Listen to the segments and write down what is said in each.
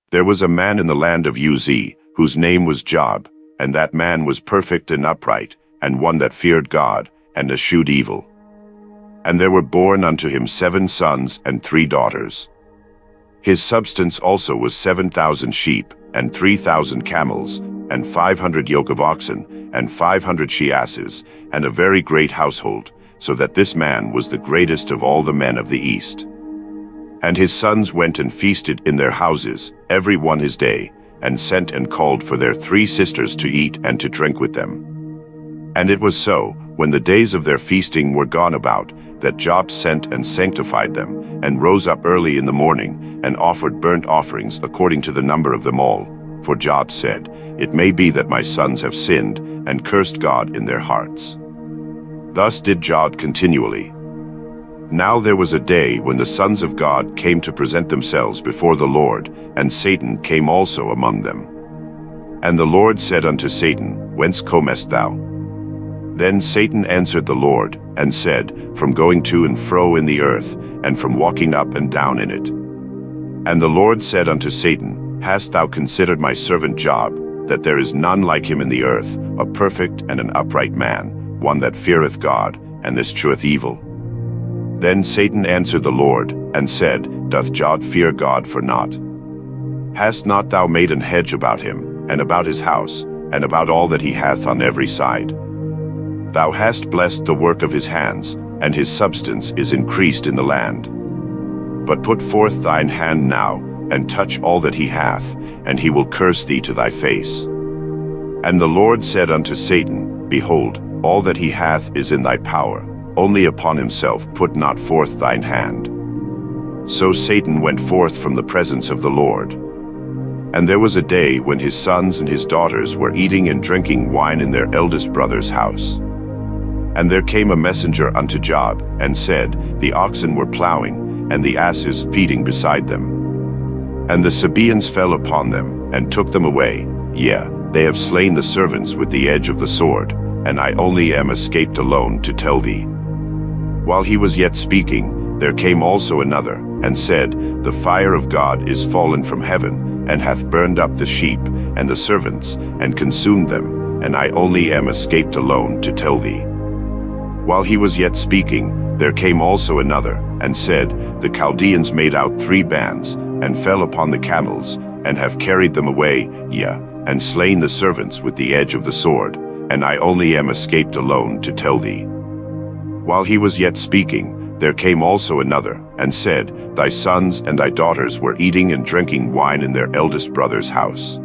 There was a man in the land of Uz, whose name was Job, and that man was perfect and upright, and one that feared God, and eschewed evil. And there were born unto him 7 sons and 3 daughters. His substance also was 7,000 sheep, and 3,000 camels, and 500 yoke of oxen, and 500 she-asses, and a very great household, so that this man was the greatest of all the men of the east. And his sons went and feasted in their houses, every one his day, and sent and called for their 3 sisters to eat and to drink with them. And it was so, when the days of their feasting were gone about, that Job sent and sanctified them, and rose up early in the morning, and offered burnt offerings according to the number of them all. For Job said, It may be that my sons have sinned, and cursed God in their hearts. Thus did Job continually. Now there was a day when the sons of God came to present themselves before the Lord, and Satan came also among them. And the Lord said unto Satan, Whence comest thou? Then Satan answered the Lord, and said, From going to and fro in the earth, and from walking up and down in it. And the Lord said unto Satan, Hast thou considered my servant Job, that there is none like him in the earth, a perfect and an upright man, one that feareth God, and escheweth evil? Then Satan answered the Lord, and said, Doth Job fear God for naught? Hast not thou made an hedge about him, and about his house, and about all that he hath on every side? Thou hast blessed the work of his hands, and his substance is increased in the land. But put forth thine hand now, and touch all that he hath, and he will curse thee to thy face. And the Lord said unto Satan, Behold, all that he hath is in thy power, only upon himself put not forth thine hand. So Satan went forth from the presence of the Lord. And there was a day when his sons and his daughters were eating and drinking wine in their eldest brother's house. And there came a messenger unto Job, and said, The oxen were plowing, and the asses feeding beside them. And the Sabaeans fell upon them, and took them away. Yea, they have slain the servants with the edge of the sword, and I only am escaped alone to tell thee. While he was yet speaking, there came also another, and said, The fire of God is fallen from heaven, and hath burned up the sheep, and the servants, and consumed them, and I only am escaped alone to tell thee. While he was yet speaking, there came also another, and said, The Chaldeans made out 3 bands, and fell upon the camels, and have carried them away, yea, and slain the servants with the edge of the sword, and I only am escaped alone to tell thee. While he was yet speaking, there came also another, and said, Thy sons and thy daughters were eating and drinking wine in their eldest brother's house.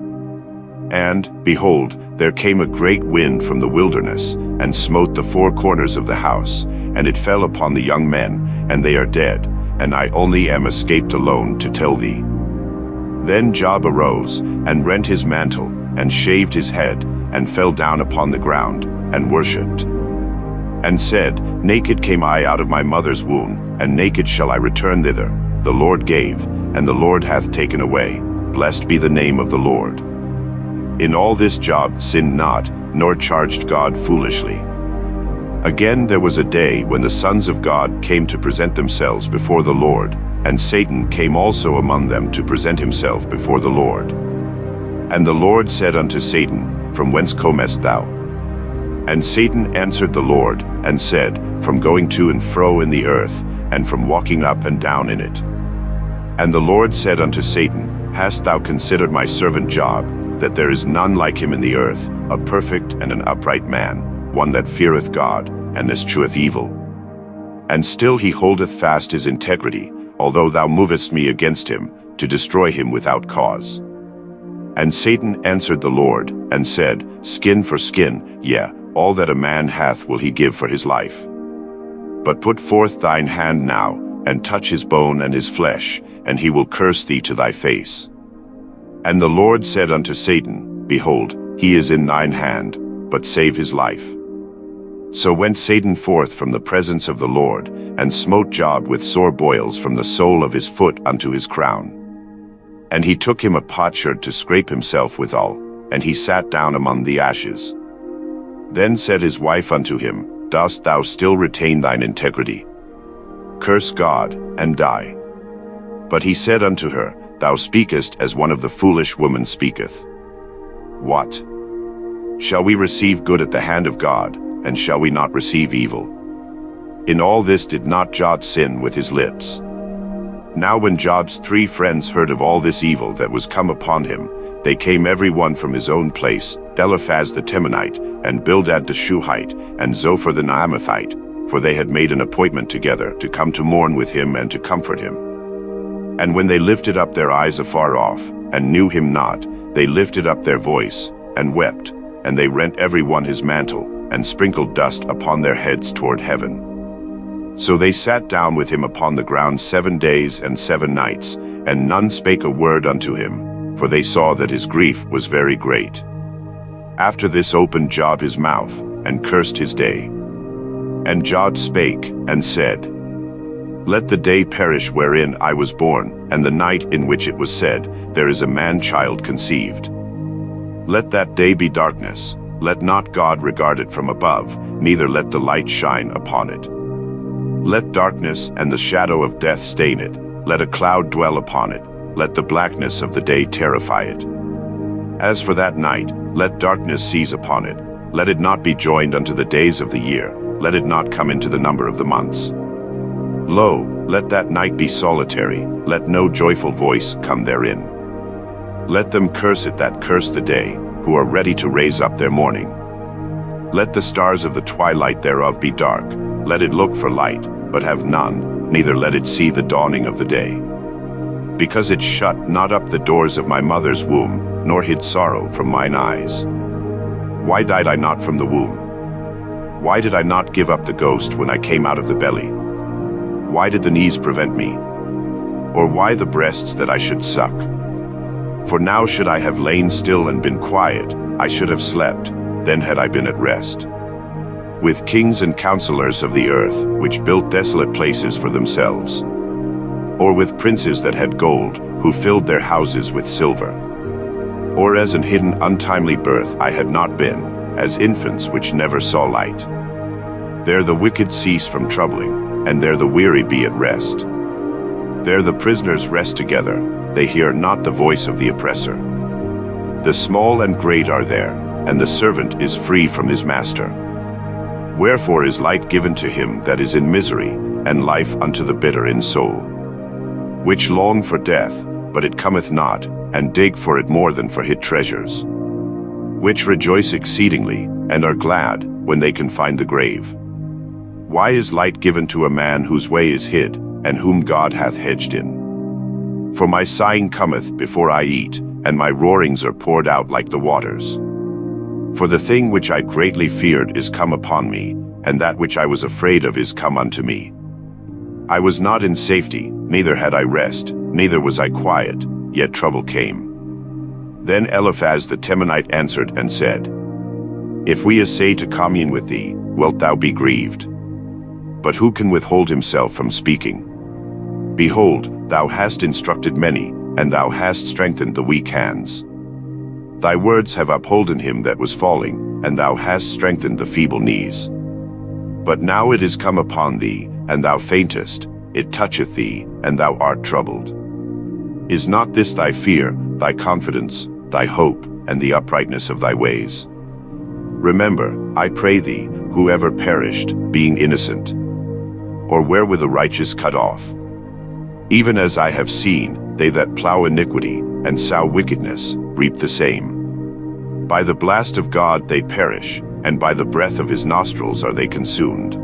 And, behold, there came a great wind from the wilderness, and smote the 4 corners of the house, and it fell upon the young men, and they are dead, and I only am escaped alone to tell thee. Then Job arose, and rent his mantle, and shaved his head, and fell down upon the ground, and worshipped. And said, Naked came I out of my mother's womb, and naked shall I return thither. The Lord gave, and the Lord hath taken away. Blessed be the name of the Lord. In all this Job sinned not, nor charged God foolishly. Again there was a day when the sons of God came to present themselves before the Lord, and Satan came also among them to present himself before the Lord. And the Lord said unto Satan, From whence comest thou? And Satan answered the Lord, and said, From going to and fro in the earth, and from walking up and down in it. And the Lord said unto Satan, Hast thou considered my servant Job, that there is none like him in the earth, a perfect and an upright man, one that feareth God, and escheweth evil? And still he holdeth fast his integrity, although thou movest me against him, to destroy him without cause. And Satan answered the Lord, and said, Skin for skin, yea, all that a man hath will he give for his life. But put forth thine hand now, and touch his bone and his flesh, and he will curse thee to thy face. And the Lord said unto Satan, Behold, he is in thine hand, but save his life. So went Satan forth from the presence of the Lord, and smote Job with sore boils from the sole of his foot unto his crown. And he took him a potsherd to scrape himself withal, and he sat down among the ashes. Then said his wife unto him, Dost thou still retain thine integrity? Curse God, and die. But he said unto her, thou speakest as one of the foolish women speaketh. What? Shall we receive good at the hand of God, and shall we not receive evil? In all this did not Job sin with his lips. Now when Job's 3 friends heard of all this evil that was come upon him, they came every one from his own place, Eliphaz the Temanite, and Bildad the Shuhite, and Zophar the Naamathite, for they had made an appointment together to come to mourn with him and to comfort him. And when they lifted up their eyes afar off, and knew him not, they lifted up their voice, and wept, and they rent every one his mantle, and sprinkled dust upon their heads toward heaven. So they sat down with him upon the ground 7 days and 7 nights, and none spake a word unto him, for they saw that his grief was very great. After this opened Job his mouth, and cursed his day. And Job spake, and said, Let the day perish wherein I was born, and the night in which it was said, There is a man-child conceived. Let that day be darkness, let not God regard it from above, neither let the light shine upon it. Let darkness and the shadow of death stain it, let a cloud dwell upon it, let the blackness of the day terrify it. As for that night, let darkness seize upon it, let it not be joined unto the days of the year, let it not come into the number of the months. Lo, let that night be solitary, let no joyful voice come therein. Let them curse it that curse the day, who are ready to raise up their mourning. Let the stars of the twilight thereof be dark, let it look for light, but have none, neither let it see the dawning of the day. Because it shut not up the doors of my mother's womb, nor hid sorrow from mine eyes. Why died I not from the womb? Why did I not give up the ghost when I came out of the belly? Why did the knees prevent me? Or why the breasts that I should suck? For now should I have lain still and been quiet, I should have slept, then had I been at rest. With kings and counselors of the earth, which built desolate places for themselves. Or with princes that had gold, who filled their houses with silver. Or as an hidden untimely birth I had not been, as infants which never saw light. There the wicked cease from troubling, and there the weary be at rest. There the prisoners rest together, they hear not the voice of the oppressor. The small and great are there, and the servant is free from his master. Wherefore is light given to him that is in misery, and life unto the bitter in soul. Which long for death, but it cometh not, and dig for it more than for hid treasures. Which rejoice exceedingly, and are glad, when they can find the grave. Why is light given to a man whose way is hid, and whom God hath hedged in? For my sighing cometh before I eat, and my roarings are poured out like the waters. For the thing which I greatly feared is come upon me, and that which I was afraid of is come unto me. I was not in safety, neither had I rest, neither was I quiet, yet trouble came. Then Eliphaz the Temanite answered and said, If we essay to commune with thee, wilt thou be grieved? But who can withhold himself from speaking? Behold, thou hast instructed many, and thou hast strengthened the weak hands. Thy words have upholden him that was falling, and thou hast strengthened the feeble knees. But now it is come upon thee, and thou faintest, it toucheth thee, and thou art troubled. Is not this thy fear, thy confidence, thy hope, and the uprightness of thy ways? Remember, I pray thee, whoever perished, being innocent, or wherewith the righteous cut off. Even as I have seen, they that plow iniquity, and sow wickedness, reap the same. By the blast of God they perish, and by the breath of his nostrils are they consumed.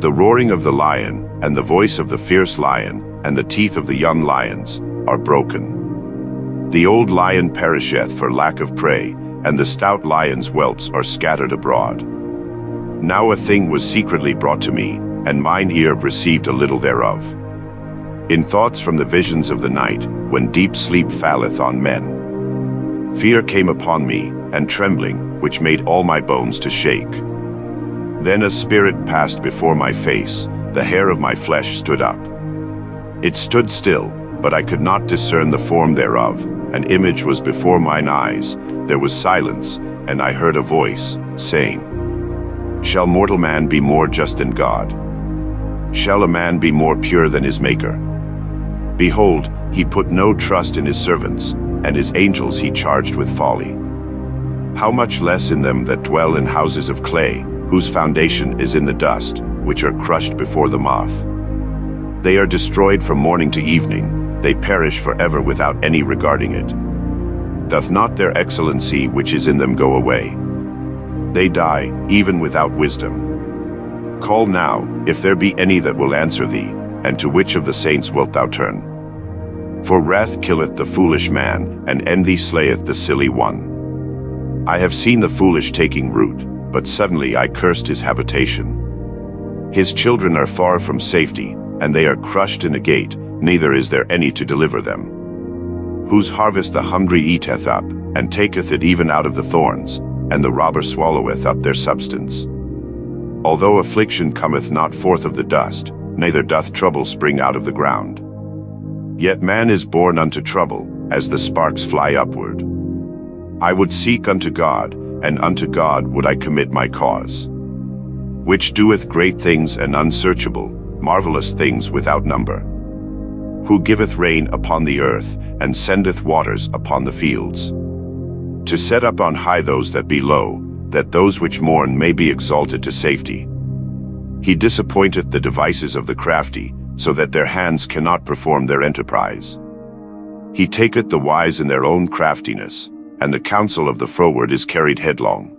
The roaring of the lion, and the voice of the fierce lion, and the teeth of the young lions, are broken. The old lion perisheth for lack of prey, and the stout lion's whelps are scattered abroad. Now a thing was secretly brought to me, and mine ear received a little thereof. In thoughts from the visions of the night, when deep sleep falleth on men. Fear came upon me, and trembling, which made all my bones to shake. Then a spirit passed before my face, the hair of my flesh stood up. It stood still, but I could not discern the form thereof. An image was before mine eyes, there was silence, and I heard a voice, saying, Shall mortal man be more just than God? Shall a man be more pure than his Maker? Behold, He put no trust in his servants, and his angels he charged with folly. How much less in them that dwell in houses of clay, whose foundation is in the dust, which are crushed before the moth. They are destroyed from morning to evening, they perish forever without any regarding it. Doth not their excellency which is in them go away? They die, even without wisdom. Call now, if there be any that will answer thee, and to which of the saints wilt thou turn? For wrath killeth the foolish man, and envy slayeth the silly one. I have seen the foolish taking root, but suddenly I cursed his habitation. His children are far from safety, and they are crushed in a gate, neither is there any to deliver them. Whose harvest the hungry eateth up, and taketh it even out of the thorns, and the robber swalloweth up their substance. Although affliction cometh not forth of the dust, neither doth trouble spring out of the ground. Yet man is born unto trouble, as the sparks fly upward. I would seek unto God, and unto God would I commit my cause. Which doeth great things and unsearchable, marvelous things without number. Who giveth rain upon the earth, and sendeth waters upon the fields. To set up on high those that be low, that those which mourn may be exalted to safety. He disappointeth the devices of the crafty, so that their hands cannot perform their enterprise. He taketh the wise in their own craftiness, and the counsel of the froward is carried headlong.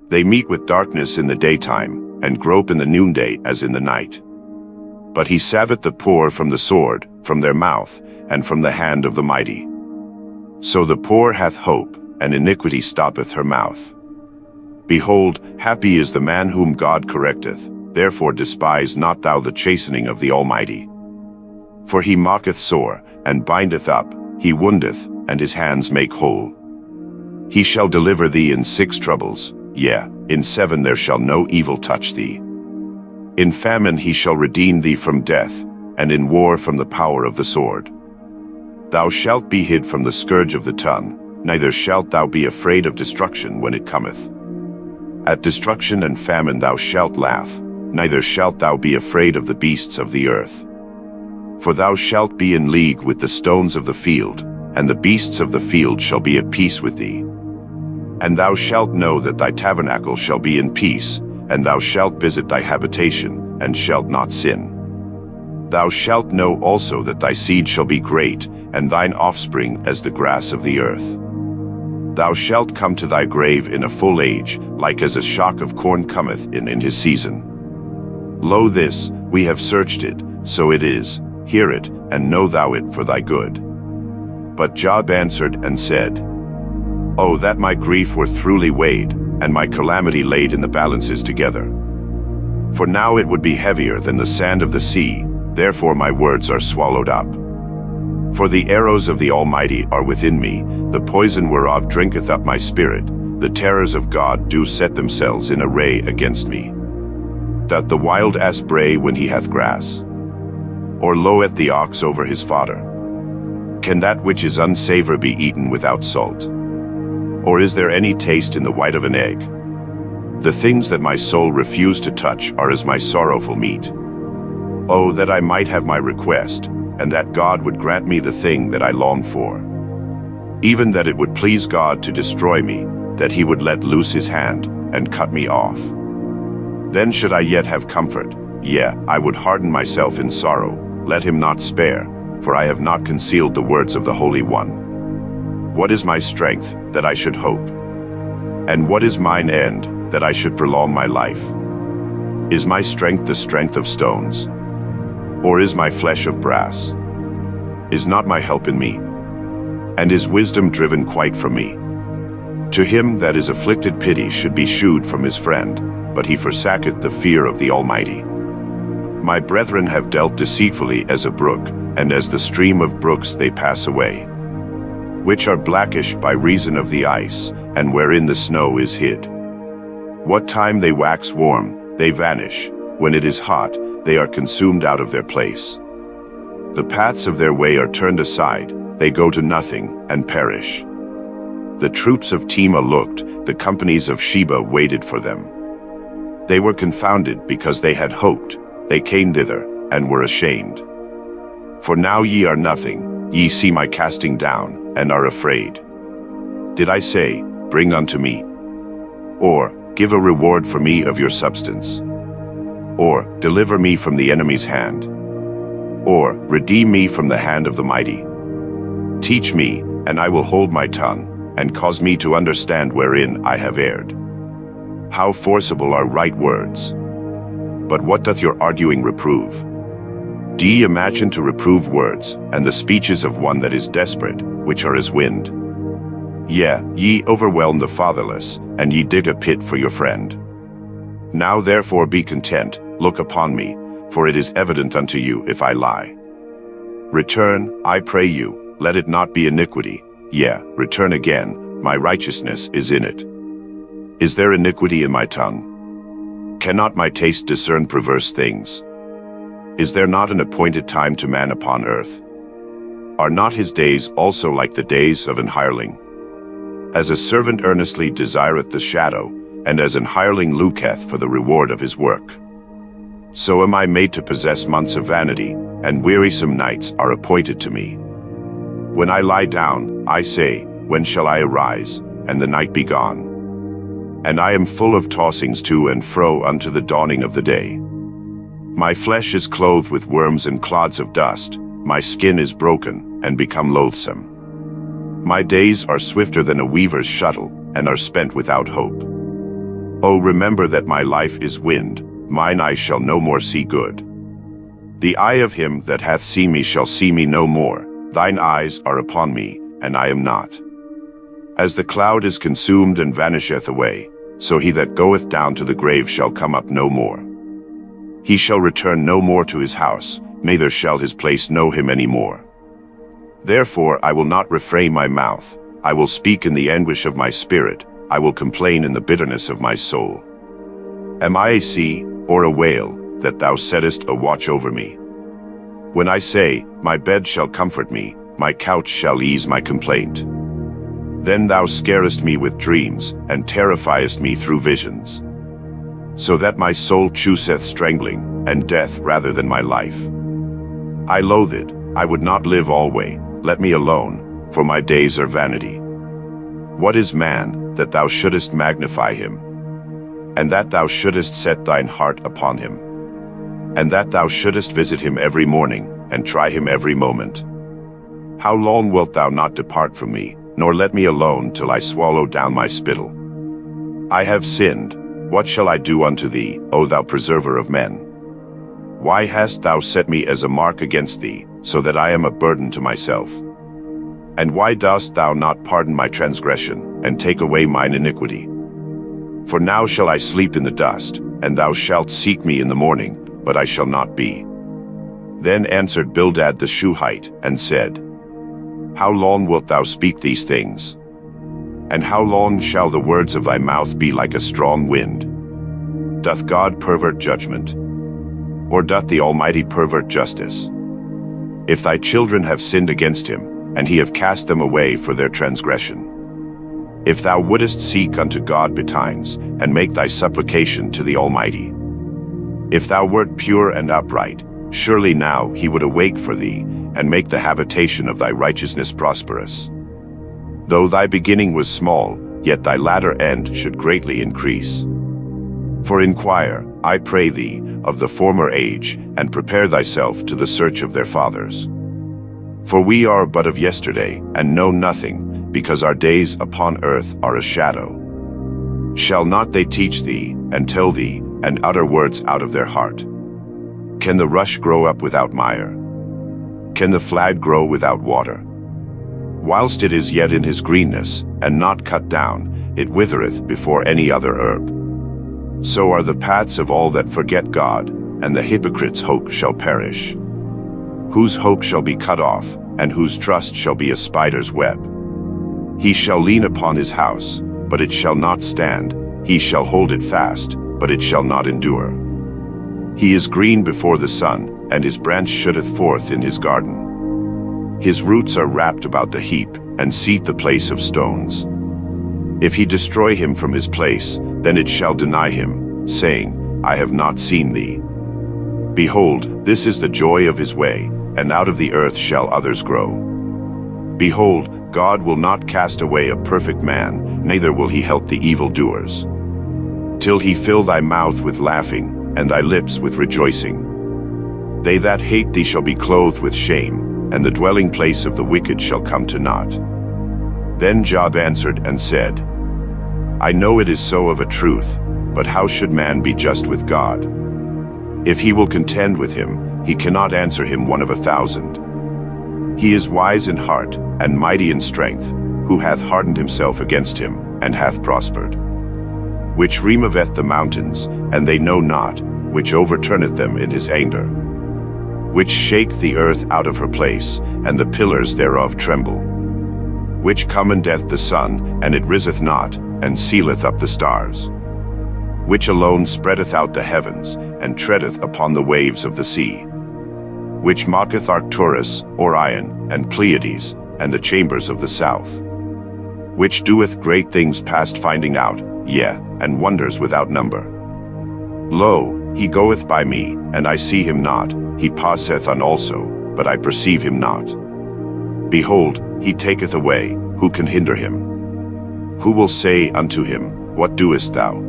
They meet with darkness in the daytime, and grope in the noonday as in the night. But he saveth the poor from the sword, from their mouth, and from the hand of the mighty. So the poor hath hope, and iniquity stoppeth her mouth. Behold, happy is the man whom God correcteth, therefore despise not thou the chastening of the Almighty. For he mocketh sore, and bindeth up, he woundeth, and his hands make whole. He shall deliver thee in 6 troubles, yea, in 7 there shall no evil touch thee. In famine he shall redeem thee from death, and in war from the power of the sword. Thou shalt be hid from the scourge of the tongue, neither shalt thou be afraid of destruction when it cometh. At destruction and famine thou shalt laugh, neither shalt thou be afraid of the beasts of the earth. For thou shalt be in league with the stones of the field, and the beasts of the field shall be at peace with thee. And thou shalt know that thy tabernacle shall be in peace, and thou shalt visit thy habitation, and shalt not sin. Thou shalt know also that thy seed shall be great, and thine offspring as the grass of the earth. Thou shalt come to thy grave in a full age, like as a shock of corn cometh in his season. Lo this, we have searched it, so it is, hear it, and know thou it for thy good. But Job answered and said, Oh, that my grief were throughly weighed, and my calamity laid in the balances together. For now it would be heavier than the sand of the sea, therefore my words are swallowed up. For the arrows of the Almighty are within me, the poison whereof drinketh up my spirit, the terrors of God do set themselves in array against me. Doth the wild ass bray when he hath grass? Or loweth the ox over his fodder? Can that which is unsavour be eaten without salt? Or is there any taste in the white of an egg? The things that my soul refused to touch are as my sorrowful meat. Oh, that I might have my request, and that God would grant me the thing that I long for. Even that it would please God to destroy me, that he would let loose his hand, and cut me off. Then should I yet have comfort, yea, I would harden myself in sorrow, let him not spare, for I have not concealed the words of the Holy One. What is my strength, that I should hope? And what is mine end, that I should prolong my life? Is my strength the strength of stones? Or is my flesh of brass? Is not my help in me? And is wisdom driven quite from me? To him that is afflicted pity should be shewed from his friend, but he forsaketh the fear of the Almighty. My brethren have dealt deceitfully as a brook, and as the stream of brooks they pass away, which are blackish by reason of the ice, and wherein the snow is hid. What time they wax warm, they vanish, when it is hot, they are consumed out of their place. The paths of their way are turned aside, they go to nothing, and perish. The troops of Tema looked, the companies of Sheba waited for them. They were confounded because they had hoped, they came thither, and were ashamed. For now ye are nothing, Ye see my casting down, and are afraid. Did I say, Bring unto me? Or, Give a reward for me of your substance? Or, Deliver me from the enemy's hand? Or, Redeem me from the hand of the mighty? Teach me, and I will hold my tongue, and cause me to understand wherein I have erred. How forcible are right words! But what doth your arguing reprove? Do ye imagine to reprove words, and the speeches of one that is desperate, which are as wind? Yea, ye overwhelm the fatherless, and ye dig a pit for your friend. Now therefore be content, look upon me, for it is evident unto you if I lie. Return, I pray you, let it not be iniquity, yea, return again, my righteousness is in it. Is there iniquity in my tongue? Cannot my taste discern perverse things? Is there not an appointed time to man upon earth? Are not his days also like the days of an hireling? As a servant earnestly desireth the shadow, and as an hireling looketh for the reward of his work. So am I made to possess months of vanity, and wearisome nights are appointed to me. When I lie down, I say, When shall I arise, and the night be gone? And I am full of tossings to and fro unto the dawning of the day. My flesh is clothed with worms and clods of dust, my skin is broken, and become loathsome. My days are swifter than a weaver's shuttle, and are spent without hope. O remember that my life is wind, mine eye shall no more see good. The eye of him that hath seen me shall see me no more, thine eyes are upon me, and I am not. As the cloud is consumed and vanisheth away, so he that goeth down to the grave shall come up no more. He shall return no more to his house, neither shall his place know him any more. Therefore I will not refrain my mouth, I will speak in the anguish of my spirit, I will complain in the bitterness of my soul. Am I a sea, or a whale, that thou settest a watch over me? When I say, My bed shall comfort me, my couch shall ease my complaint. Then thou scarest me with dreams, and terrifiest me through visions. So that my soul chooseth strangling, and death rather than my life. I loathe it, I would not live alway, let me alone, for my days are vanity. What is man, that thou shouldest magnify him? And that thou shouldest set thine heart upon him? And that thou shouldest visit him every morning, and try him every moment? How long wilt thou not depart from me, nor let me alone till I swallow down my spittle? I have sinned, what shall I do unto thee, O thou preserver of men? Why hast thou set me as a mark against thee, so that I am a burden to myself? And why dost thou not pardon my transgression, and take away mine iniquity? For now shall I sleep in the dust, and thou shalt seek me in the morning, but I shall not be. Then answered Bildad the Shuhite, and said, How long wilt thou speak these things? And how long shall the words of thy mouth be like a strong wind? Doth God pervert judgment? Or doth the Almighty pervert justice? If thy children have sinned against him, and he have cast them away for their transgression. If thou wouldest seek unto God betimes, and make thy supplication to the Almighty. If thou wert pure and upright, surely now he would awake for thee, and make the habitation of thy righteousness prosperous. Though thy beginning was small, yet thy latter end should greatly increase. For inquire, I pray thee, of the former age, and prepare thyself to the search of their fathers. For we are but of yesterday, and know nothing, because our days upon earth are a shadow. Shall not they teach thee, and tell thee, and utter words out of their heart? Can the rush grow up without mire? Can the flag grow without water? Whilst it is yet in his greenness, and not cut down, it withereth before any other herb. So are the paths of all that forget God, and the hypocrite's hope shall perish. Whose hope shall be cut off, and whose trust shall be a spider's web. He shall lean upon his house, but it shall not stand, he shall hold it fast, but it shall not endure. He is green before the sun, and his branch shooteth forth in his garden. His roots are wrapped about the heap, and seat the place of stones. If he destroy him from his place, then it shall deny him, saying, I have not seen thee. Behold, this is the joy of his way, and out of the earth shall others grow. Behold, God will not cast away a perfect man, neither will he help the evildoers. Till he fill thy mouth with laughing, and thy lips with rejoicing. They that hate thee shall be clothed with shame, and the dwelling place of the wicked shall come to naught. Then Job answered and said, I know it is so of a truth, but how should man be just with God? If he will contend with him, he cannot answer him 1 of 1,000. He is wise in heart, and mighty in strength, who hath hardened himself against him, and hath prospered. Which removeth the mountains, and they know not, which overturneth them in his anger. Which shake the earth out of her place, and the pillars thereof tremble. Which commandeth the sun, and it riseth not, and sealeth up the stars. Which alone spreadeth out the heavens, and treadeth upon the waves of the sea. Which mocketh Arcturus, Orion, and Pleiades, and the chambers of the south. Which doeth great things past finding out, yea, and wonders without number. Lo, he goeth by me, and I see him not, he passeth on also, but I perceive him not. Behold, he taketh away, who can hinder him? Who will say unto him, What doest thou?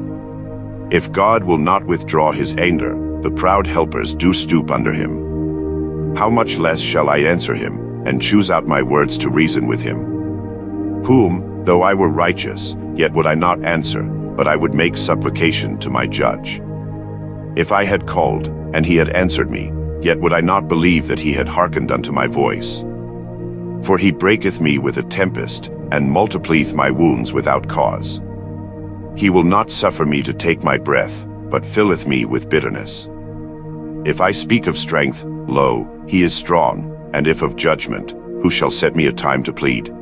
If God will not withdraw his anger, the proud helpers do stoop under him. How much less shall I answer him, and choose out my words to reason with him? Whom, though I were righteous, yet would I not answer, but I would make supplication to my judge. If I had called, and he had answered me, yet would I not believe that he had hearkened unto my voice. For he breaketh me with a tempest, and multiplieth my wounds without cause. He will not suffer me to take my breath, but filleth me with bitterness. If I speak of strength, lo, he is strong, and if of judgment, who shall set me a time to plead?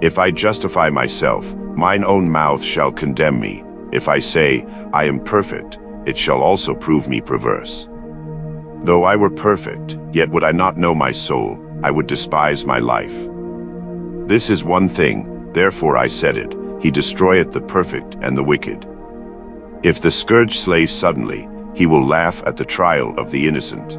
If I justify myself, mine own mouth shall condemn me. If I say, I am perfect, it shall also prove me perverse. Though I were perfect, yet would I not know my soul, I would despise my life. This is one thing, therefore I said it, he destroyeth the perfect and the wicked. If the scourge slay suddenly, he will laugh at the trial of the innocent.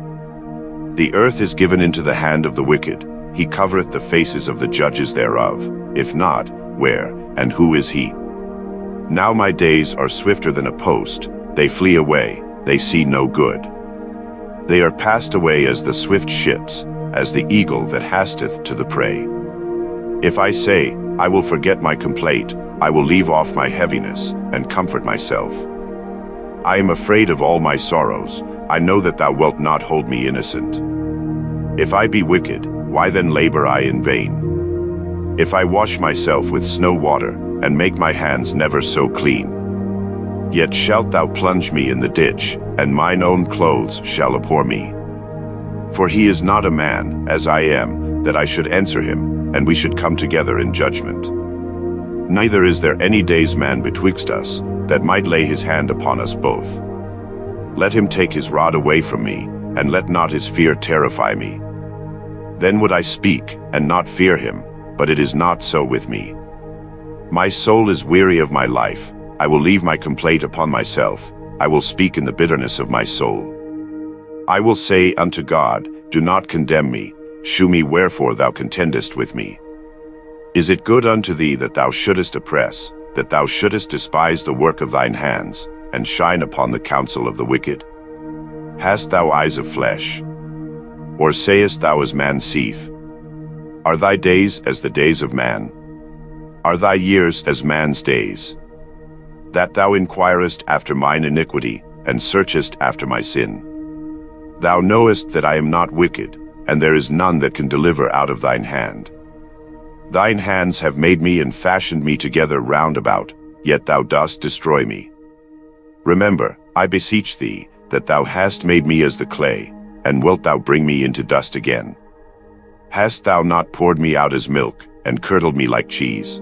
The earth is given into the hand of the wicked, he covereth the faces of the judges thereof. If not, where, and who is he? Now my days are swifter than a post, they flee away, they see no good. They are passed away as the swift ships, as the eagle that hasteth to the prey. If I say, I will forget my complaint, I will leave off my heaviness, and comfort myself. I am afraid of all my sorrows, I know that thou wilt not hold me innocent. If I be wicked, why then labor I in vain? If I wash myself with snow water, and make my hands never so clean, yet shalt thou plunge me in the ditch, and mine own clothes shall abhor me. For he is not a man, as I am, that I should answer him, and we should come together in judgment. Neither is there any day's man betwixt us, that might lay his hand upon us both. Let him take his rod away from me, and let not his fear terrify me. Then would I speak, and not fear him, but it is not so with me. My soul is weary of my life, I will leave my complaint upon myself, I will speak in the bitterness of my soul. I will say unto God, Do not condemn me, shew me wherefore thou contendest with me. Is it good unto thee that thou shouldest oppress, that thou shouldest despise the work of thine hands, and shine upon the counsel of the wicked? Hast thou eyes of flesh? Or sayest thou as man seeth? Are thy days as the days of man? Are thy years as man's days? That thou inquirest after mine iniquity, and searchest after my sin. Thou knowest that I am not wicked, and there is none that can deliver out of thine hand. Thine hands have made me and fashioned me together round about, yet thou dost destroy me. Remember, I beseech thee, that thou hast made me as the clay, and wilt thou bring me into dust again? Hast thou not poured me out as milk, and curdled me like cheese?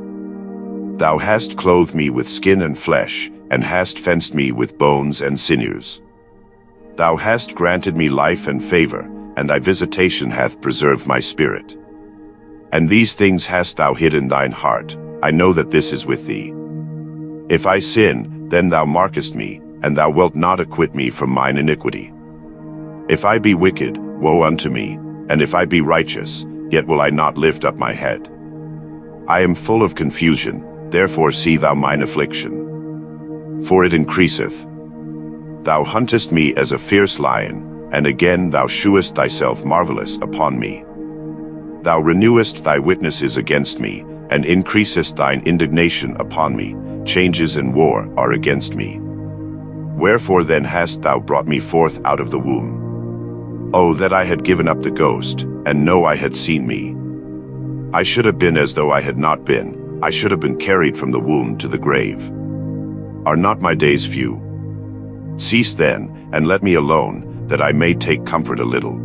Thou hast clothed me with skin and flesh, and hast fenced me with bones and sinews. Thou hast granted me life and favor, and thy visitation hath preserved my spirit. And these things hast thou hid in thine heart, I know that this is with thee. If I sin, then thou markest me, and thou wilt not acquit me from mine iniquity. If I be wicked, woe unto me, and if I be righteous, yet will I not lift up my head. I am full of confusion, therefore see thou mine affliction. For it increaseth. Thou huntest me as a fierce lion, and again thou shewest thyself marvelous upon me. Thou renewest thy witnesses against me, and increasest thine indignation upon me. Changes and war are against me. Wherefore then hast thou brought me forth out of the womb? Oh, that I had given up the ghost, and know I had seen me. I should have been as though I had not been. I should have been carried from the womb to the grave. Are not my days few? Cease then, and let me alone, that I may take comfort a little.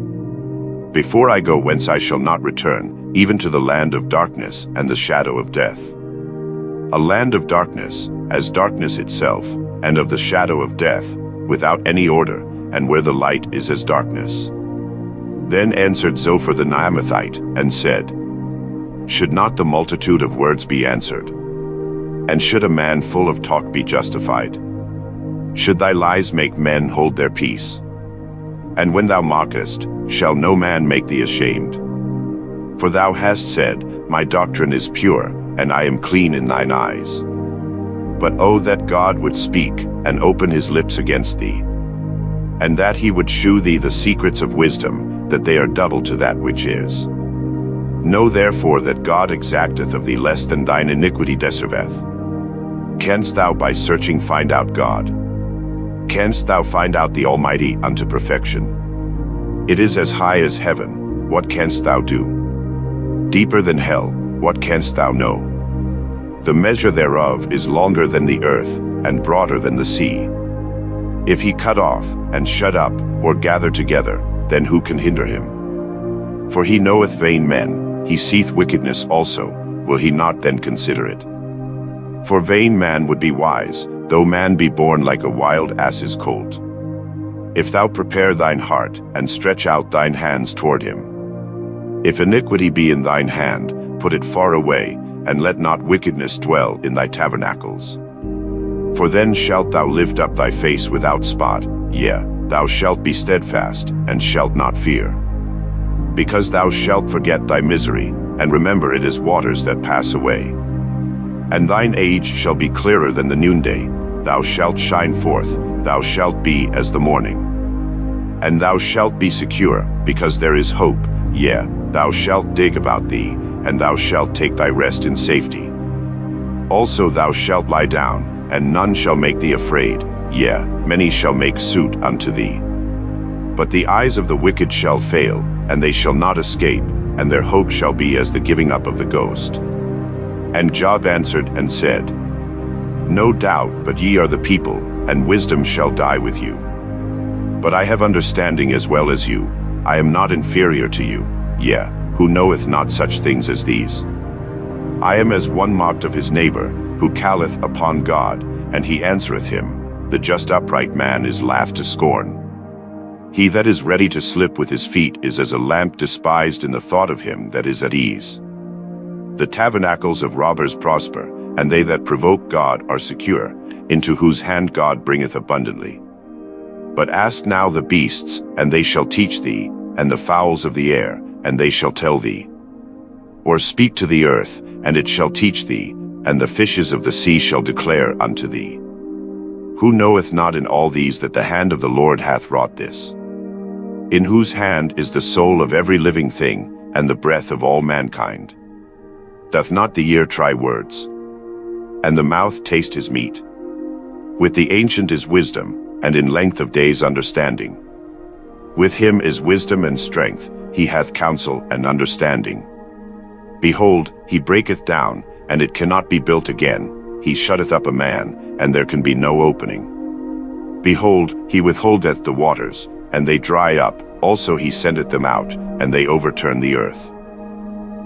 Before I go whence I shall not return, even to the land of darkness and the shadow of death. A land of darkness, as darkness itself, and of the shadow of death, without any order, and where the light is as darkness. Then answered Zophar the Naamathite, and said, Should not the multitude of words be answered? And should a man full of talk be justified? Should thy lies make men hold their peace? And when thou mockest, shall no man make thee ashamed? For thou hast said, My doctrine is pure, and I am clean in thine eyes. But oh, that God would speak, and open his lips against thee, and that he would shew thee the secrets of wisdom, that they are double to that which is. Know therefore that God exacteth of thee less than thine iniquity deserveth. Canst thou by searching find out God? Canst thou find out the Almighty unto perfection? It is as high as heaven, what canst thou do? Deeper than hell, what canst thou know? The measure thereof is longer than the earth, and broader than the sea. If he cut off, and shut up, or gather together, then who can hinder him? For he knoweth vain men, he seeth wickedness also, will he not then consider it? For vain man would be wise, though man be born like a wild ass's colt. If thou prepare thine heart, and stretch out thine hands toward him. If iniquity be in thine hand, put it far away, and let not wickedness dwell in thy tabernacles. For then shalt thou lift up thy face without spot, yea, thou shalt be steadfast, and shalt not fear. Because thou shalt forget thy misery, and remember it as waters that pass away. And thine age shall be clearer than the noonday, thou shalt shine forth, thou shalt be as the morning. And thou shalt be secure, because there is hope, yea, thou shalt dig about thee, and thou shalt take thy rest in safety. Also thou shalt lie down, and none shall make thee afraid, yea, many shall make suit unto thee. But the eyes of the wicked shall fail, and they shall not escape, and their hope shall be as the giving up of the ghost. And Job answered and said, No doubt, but ye are the people, and wisdom shall die with you. But I have understanding as well as you, I am not inferior to you, yea, who knoweth not such things as these? I am as one mocked of his neighbor, who calleth upon God, and he answereth him. The just upright man is laughed to scorn. He that is ready to slip with his feet is as a lamp despised in the thought of him that is at ease. The tabernacles of robbers prosper, and they that provoke God are secure, into whose hand God bringeth abundantly. But ask now the beasts, and they shall teach thee, and the fowls of the air, and they shall tell thee. Or speak to the earth, and it shall teach thee, and the fishes of the sea shall declare unto thee. Who knoweth not in all these that the hand of the Lord hath wrought this? In whose hand is the soul of every living thing, and the breath of all mankind? Doth not the ear try words, and the mouth taste his meat? With the ancient is wisdom, and in length of days understanding. With him is wisdom and strength, he hath counsel and understanding. Behold, he breaketh down, and it cannot be built again. He shutteth up a man, and there can be no opening. Behold, he withholdeth the waters, and they dry up, also he sendeth them out, and they overturn the earth.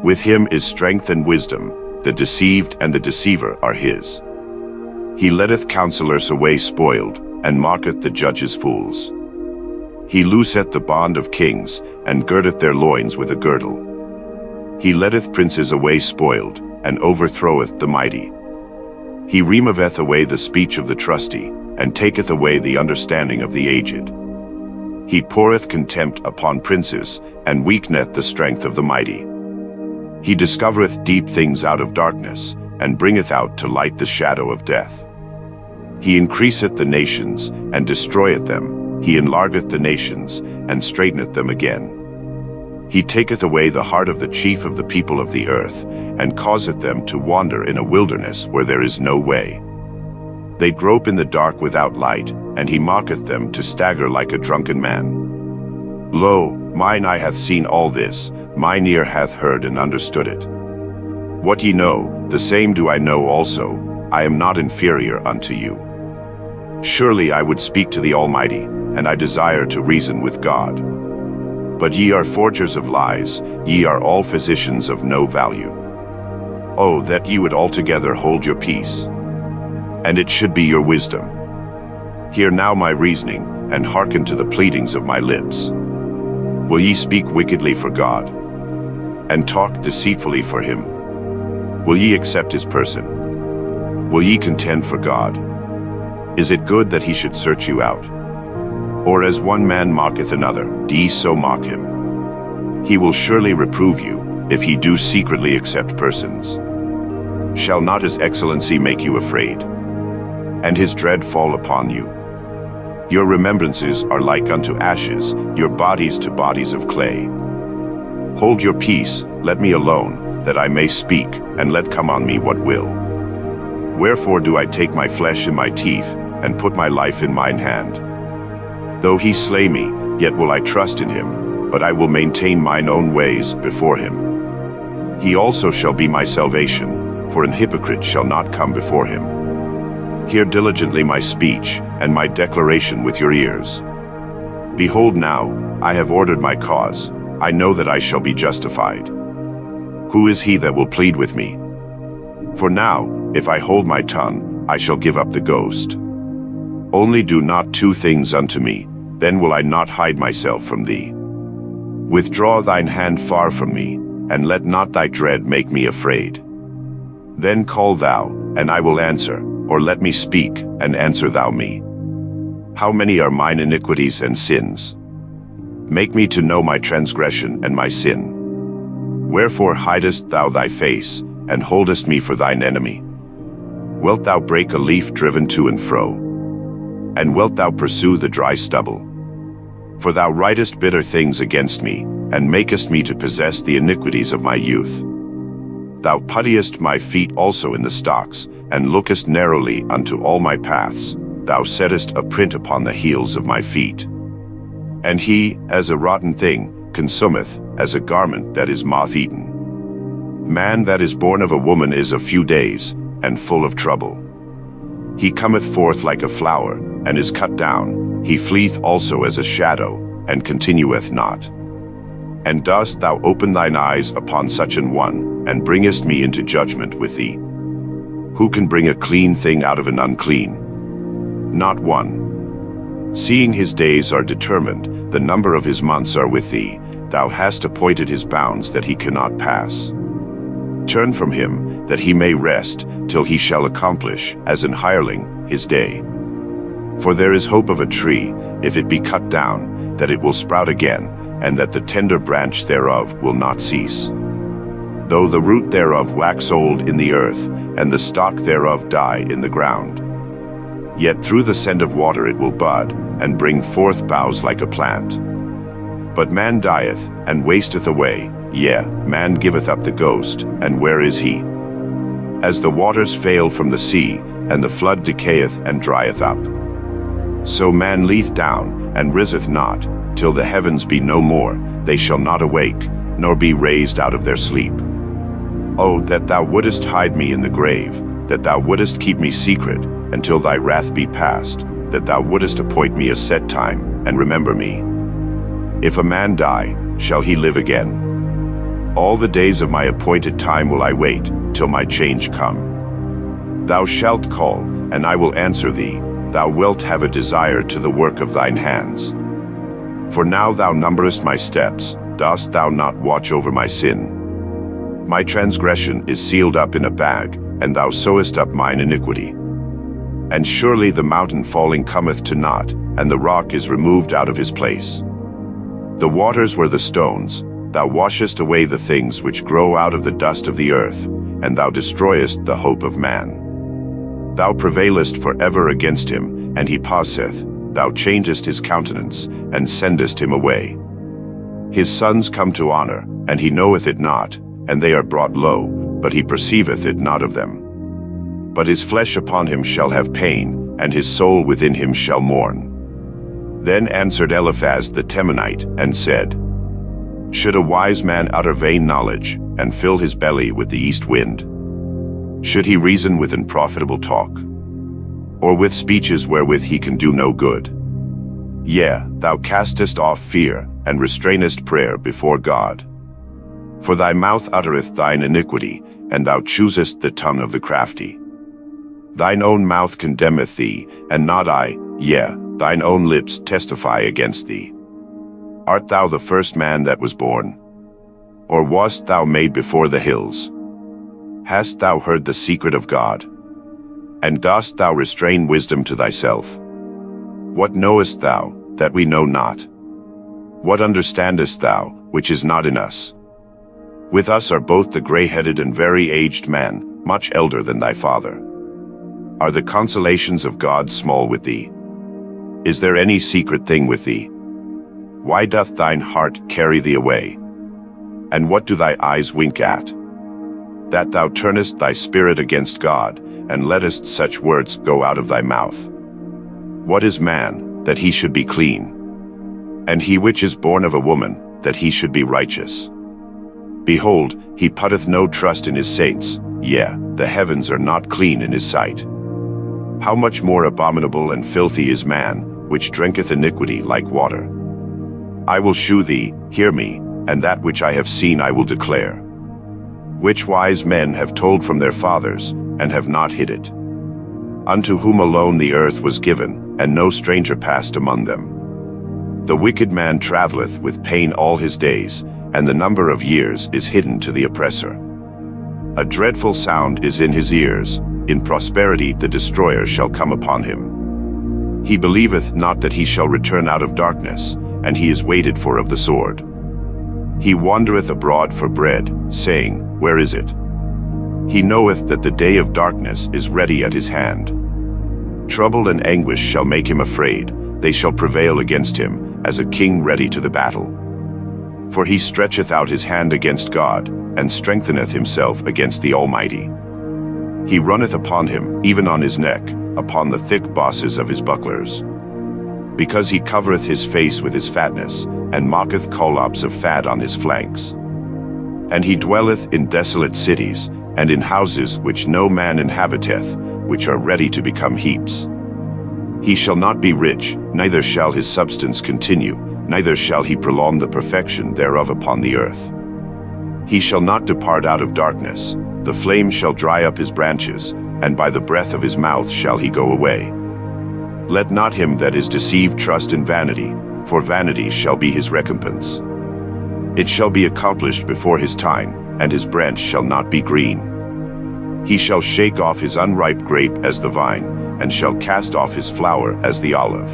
With him is strength and wisdom, the deceived and the deceiver are his. He letteth counselors away spoiled, and mocketh the judges fools. He looseth the bond of kings, and girdeth their loins with a girdle. He letteth princes away spoiled, and overthroweth the mighty. He removeth away the speech of the trusty, and taketh away the understanding of the aged. He poureth contempt upon princes, and weakeneth the strength of the mighty. He discovereth deep things out of darkness, and bringeth out to light the shadow of death. He increaseth the nations, and destroyeth them. He enlargeth the nations, and straighteneth them again. He taketh away the heart of the chief of the people of the earth, and causeth them to wander in a wilderness where there is no way. They grope in the dark without light, and he mocketh them to stagger like a drunken man. Lo, mine eye hath seen all this, mine ear hath heard and understood it. What ye know, the same do I know also. I am not inferior unto you. Surely I would speak to the Almighty, and I desire to reason with God. But ye are forgers of lies, ye are all physicians of no value. Oh, that ye would altogether hold your peace, and it should be your wisdom. Hear now my reasoning, and hearken to the pleadings of my lips. Will ye speak wickedly for God, and talk deceitfully for him? Will ye accept his person? Will ye contend for God? Is it good that he should search you out? Or as one man mocketh another, do ye so mock him? He will surely reprove you, if he do secretly accept persons. Shall not his excellency make you afraid, and his dread fall upon you? Your remembrances are like unto ashes, your bodies to bodies of clay. Hold your peace, let me alone, that I may speak, and let come on me what will. Wherefore do I take my flesh in my teeth, and put my life in mine hand? Though he slay me, yet will I trust in him, but I will maintain mine own ways before him. He also shall be my salvation, for an hypocrite shall not come before him. Hear diligently my speech, and my declaration with your ears. Behold now, I have ordered my cause, I know that I shall be justified. Who is he that will plead with me? For now, if I hold my tongue, I shall give up the ghost. Only do not two things unto me, then will I not hide myself from thee. Withdraw thine hand far from me, and let not thy dread make me afraid. Then call thou, and I will answer, or let me speak, and answer thou me. How many are mine iniquities and sins? Make me to know my transgression and my sin. Wherefore hidest thou thy face, and holdest me for thine enemy? Wilt thou break a leaf driven to and fro? And wilt thou pursue the dry stubble? For thou writest bitter things against me, and makest me to possess the iniquities of my youth. Thou puttiest my feet also in the stocks, and lookest narrowly unto all my paths. Thou settest a print upon the heels of my feet. And he, as a rotten thing, consumeth, as a garment that is moth-eaten. Man that is born of a woman is a few days, and full of trouble. He cometh forth like a flower, and is cut down. He fleeth also as a shadow, and continueth not. And dost thou open thine eyes upon such an one, and bringest me into judgment with thee? Who can bring a clean thing out of an unclean? Not one. Seeing his days are determined, the number of his months are with thee, thou hast appointed his bounds that he cannot pass. Turn from him, that he may rest, till he shall accomplish, as an hireling, his day. For there is hope of a tree, if it be cut down, that it will sprout again, and that the tender branch thereof will not cease. Though the root thereof wax old in the earth, and the stalk thereof die in the ground, yet through the send of water it will bud, and bring forth boughs like a plant. But man dieth, and wasteth away, yea, man giveth up the ghost, and where is he? As the waters fail from the sea, and the flood decayeth and drieth up, so man leeth down, and riseth not, till the heavens be no more, they shall not awake, nor be raised out of their sleep. Oh, that thou wouldest hide me in the grave, that thou wouldest keep me secret, until thy wrath be past, that thou wouldest appoint me a set time, and remember me. If a man die, shall he live again? All the days of my appointed time will I wait, till my change come. Thou shalt call, and I will answer thee. Thou wilt have a desire to the work of thine hands. For now thou numberest my steps, dost thou not watch over my sin? My transgression is sealed up in a bag, and thou sewest up mine iniquity. And surely the mountain falling cometh to naught, and the rock is removed out of his place. The waters were the stones, Thou washest away the things which grow out of the dust of the earth, and thou destroyest the hope of man. Thou prevailest for ever against him, and he passeth. Thou changest his countenance, and sendest him away. His sons come to honor, and he knoweth it not, and they are brought low, but he perceiveth it not of them. But his flesh upon him shall have pain, and his soul within him shall mourn. Then answered Eliphaz the Temanite, and said, Should a wise man utter vain knowledge, and fill his belly with the east wind? Should he reason with unprofitable talk, or with speeches wherewith he can do no good? Yea, thou castest off fear, and restrainest prayer before God. For thy mouth uttereth thine iniquity, and thou choosest the tongue of the crafty. Thine own mouth condemneth thee, and not I, yea, thine own lips testify against thee. Art thou the first man that was born? Or wast thou made before the hills? Hast thou heard the secret of God? And dost thou restrain wisdom to thyself? What knowest thou, that we know not? What understandest thou, which is not in us? With us are both the gray-headed and very aged man, much elder than thy father. Are the consolations of God small with thee? Is there any secret thing with thee? Why doth thine heart carry thee away? And what do thy eyes wink at? That thou turnest thy spirit against God, and lettest such words go out of thy mouth. What is man, that he should be clean? And he which is born of a woman, that he should be righteous? Behold, he putteth no trust in his saints, yea, the heavens are not clean in his sight. How much more abominable and filthy is man, which drinketh iniquity like water? I will shew thee, hear me, and that which I have seen I will declare. Which wise men have told from their fathers, and have not hid it. Unto whom alone the earth was given, and no stranger passed among them. The wicked man travelleth with pain all his days, and the number of years is hidden to the oppressor. A dreadful sound is in his ears, in prosperity the destroyer shall come upon him. He believeth not that he shall return out of darkness, and he is waited for of the sword. He wandereth abroad for bread, saying, Where is it? He knoweth that the day of darkness is ready at his hand. Trouble and anguish shall make him afraid, they shall prevail against him, as a king ready to the battle. For he stretcheth out his hand against God, and strengtheneth himself against the Almighty. He runneth upon him, even on his neck, upon the thick bosses of his bucklers. Because he covereth his face with his fatness, and mocketh collops of fat on his flanks. And he dwelleth in desolate cities, and in houses which no man inhabiteth, which are ready to become heaps. He shall not be rich, neither shall his substance continue, neither shall he prolong the perfection thereof upon the earth. He shall not depart out of darkness, the flame shall dry up his branches, and by the breath of his mouth shall he go away. Let not him that is deceived trust in vanity, for vanity shall be his recompense. It shall be accomplished before his time, and his branch shall not be green. He shall shake off his unripe grape as the vine, and shall cast off his flower as the olive.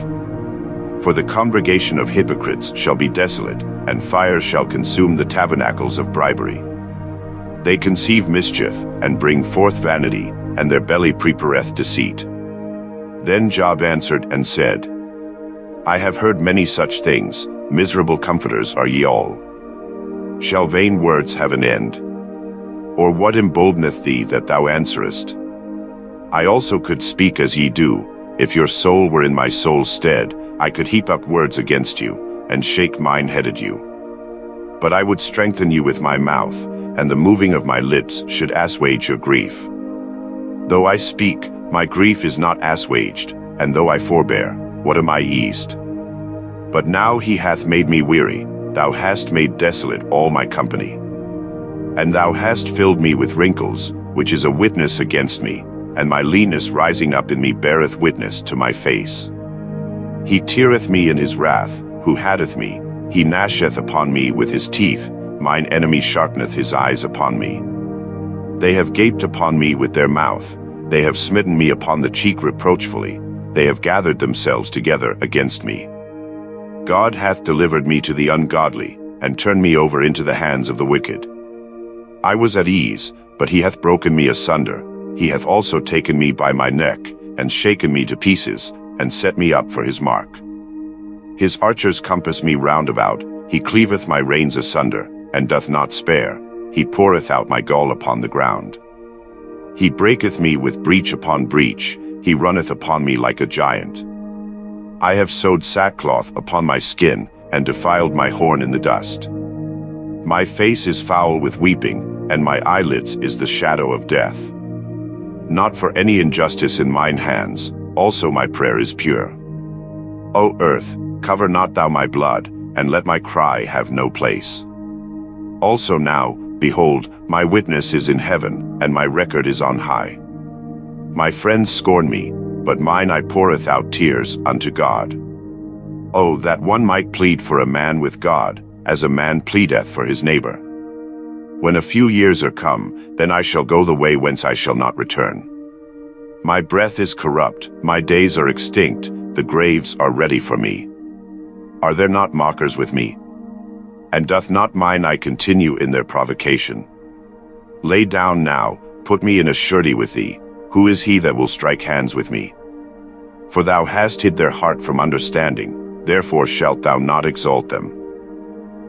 For the congregation of hypocrites shall be desolate, and fire shall consume the tabernacles of bribery. They conceive mischief, and bring forth vanity, and their belly prepareth deceit. Then Job answered and said, I have heard many such things, miserable comforters are ye all. Shall vain words have an end? Or what emboldeneth thee that thou answerest? I also could speak as ye do, if your soul were in my soul's stead, I could heap up words against you, and shake mine head at you. But I would strengthen you with my mouth, and the moving of my lips should assuage your grief. Though I speak, my grief is not assuaged, and though I forbear, what am I eased? But now he hath made me weary, thou hast made desolate all my company. And thou hast filled me with wrinkles, which is a witness against me, and my leanness rising up in me beareth witness to my face. He teareth me in his wrath, who hatteth me, he gnasheth upon me with his teeth, mine enemy sharpeneth his eyes upon me. They have gaped upon me with their mouth, they have smitten me upon the cheek reproachfully, they have gathered themselves together against me. God hath delivered me to the ungodly, and turned me over into the hands of the wicked. I was at ease, but he hath broken me asunder. He hath also taken me by my neck, and shaken me to pieces, and set me up for his mark. His archers compass me round about. He cleaveth my reins asunder, and doth not spare. He poureth out my gall upon the ground. He breaketh me with breach upon breach. He runneth upon me like a giant. I have sewed sackcloth upon my skin, and defiled my horn in the dust. My face is foul with weeping, and my eyelids is the shadow of death. Not for any injustice in mine hands, also my prayer is pure. O earth, cover not thou my blood, and let my cry have no place. Also now, behold, my witness is in heaven, and my record is on high. My friends scorn me, but mine eye poureth out tears unto God. Oh, that one might plead for a man with God, as a man pleadeth for his neighbor. When a few years are come, then I shall go the way whence I shall not return. My breath is corrupt, my days are extinct, the graves are ready for me. Are there not mockers with me? And doth not mine eye continue in their provocation? Lay down now, put me in a surety with thee. Who is he that will strike hands with me? For thou hast hid their heart from understanding, therefore shalt thou not exalt them.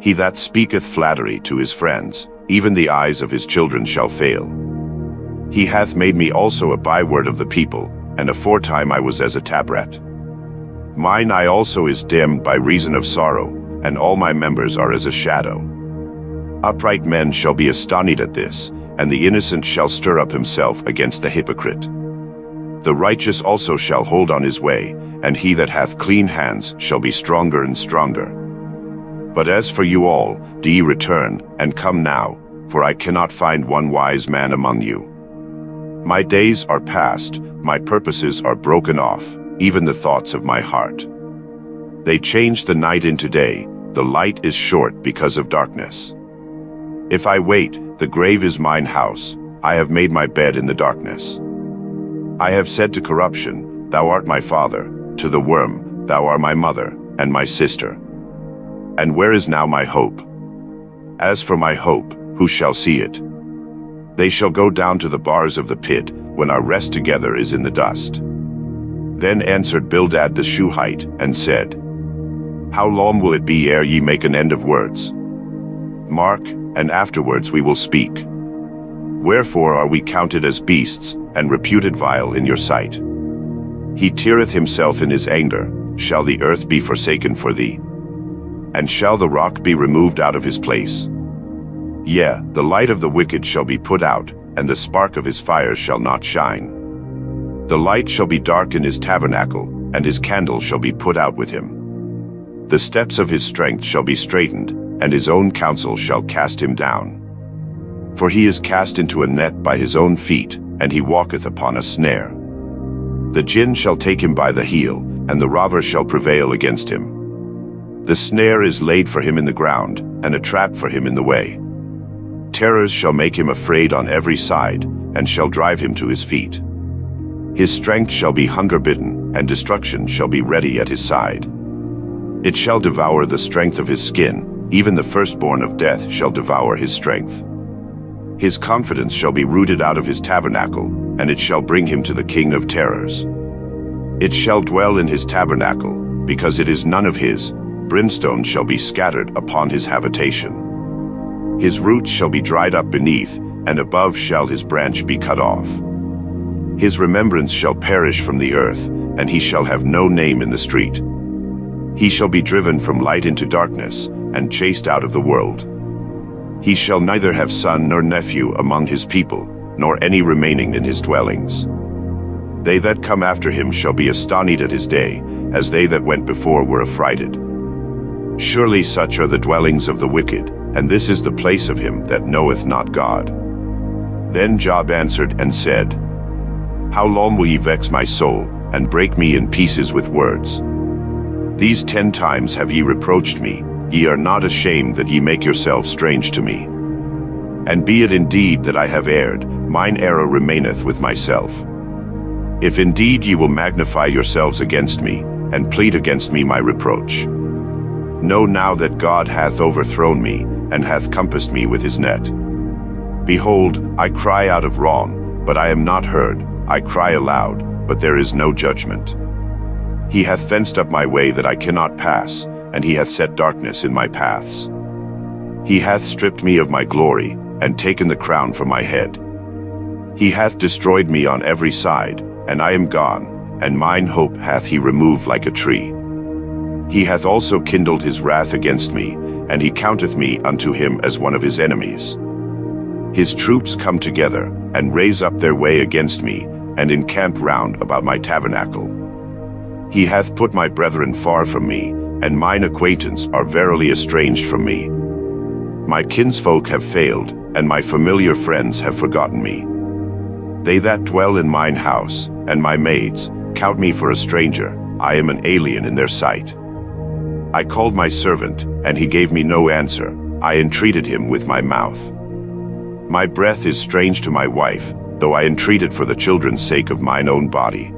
He that speaketh flattery to his friends, even the eyes of his children shall fail. He hath made me also a byword of the people, and aforetime I was as a tabret. Mine eye also is dimmed by reason of sorrow, and all my members are as a shadow. Upright men shall be astonished at this, and the innocent shall stir up himself against the hypocrite. The righteous also shall hold on his way, and he that hath clean hands shall be stronger and stronger. But as for you all, do ye return, and come now, for I cannot find one wise man among you. My days are past, my purposes are broken off, even the thoughts of my heart. They change the night into day, the light is short because of darkness. If I wait, the grave is mine house, I have made my bed in the darkness. I have said to corruption, thou art my father, to the worm, thou art my mother, and my sister. And where is now my hope? As for my hope, who shall see it? They shall go down to the bars of the pit, when our rest together is in the dust. Then answered Bildad the Shuhite, and said, How long will it be ere ye make an end of words? Mark, and afterwards we will speak. Wherefore are we counted as beasts, and reputed vile in your sight? He teareth himself in his anger, shall the earth be forsaken for thee? And shall the rock be removed out of his place? Yea, the light of the wicked shall be put out, and the spark of his fire shall not shine. The light shall be dark in his tabernacle, and his candle shall be put out with him. The steps of his strength shall be straitened, and his own counsel shall cast him down. For he is cast into a net by his own feet, and he walketh upon a snare. The gin shall take him by the heel, and the robber shall prevail against him. The snare is laid for him in the ground, and a trap for him in the way. Terrors shall make him afraid on every side, and shall drive him to his feet. His strength shall be hunger-bitten, and destruction shall be ready at his side. It shall devour the strength of his skin, even the firstborn of death shall devour his strength. His confidence shall be rooted out of his tabernacle, and it shall bring him to the king of terrors. It shall dwell in his tabernacle, because it is none of his. Brimstone shall be scattered upon his habitation. His roots shall be dried up beneath, and above shall his branch be cut off. His remembrance shall perish from the earth, and he shall have no name in the street. He shall be driven from light into darkness, and chased out of the world. He shall neither have son nor nephew among his people, nor any remaining in his dwellings. They that come after him shall be astonished at his day, as they that went before were affrighted. Surely such are the dwellings of the wicked, and this is the place of him that knoweth not God. Then Job answered and said, How long will ye vex my soul, and break me in pieces with words? These 10 times have ye reproached me, ye are not ashamed that ye make yourselves strange to me. And be it indeed that I have erred, mine error remaineth with myself. If indeed ye will magnify yourselves against me, and plead against me my reproach. Know now that God hath overthrown me, and hath compassed me with his net. Behold, I cry out of wrong, but I am not heard. I cry aloud, but there is no judgment. He hath fenced up my way that I cannot pass, and he hath set darkness in my paths. He hath stripped me of my glory, and taken the crown from my head. He hath destroyed me on every side, and I am gone, and mine hope hath he removed like a tree. He hath also kindled his wrath against me, and he counteth me unto him as one of his enemies. His troops come together, and raise up their way against me, and encamp round about my tabernacle. He hath put my brethren far from me, and mine acquaintance are verily estranged from me. My kinsfolk have failed, and my familiar friends have forgotten me. They that dwell in mine house, and my maids, count me for a stranger. I am an alien in their sight. I called my servant, and he gave me no answer. I entreated him with my mouth. My breath is strange to my wife, though I entreated for the children's sake of mine own body.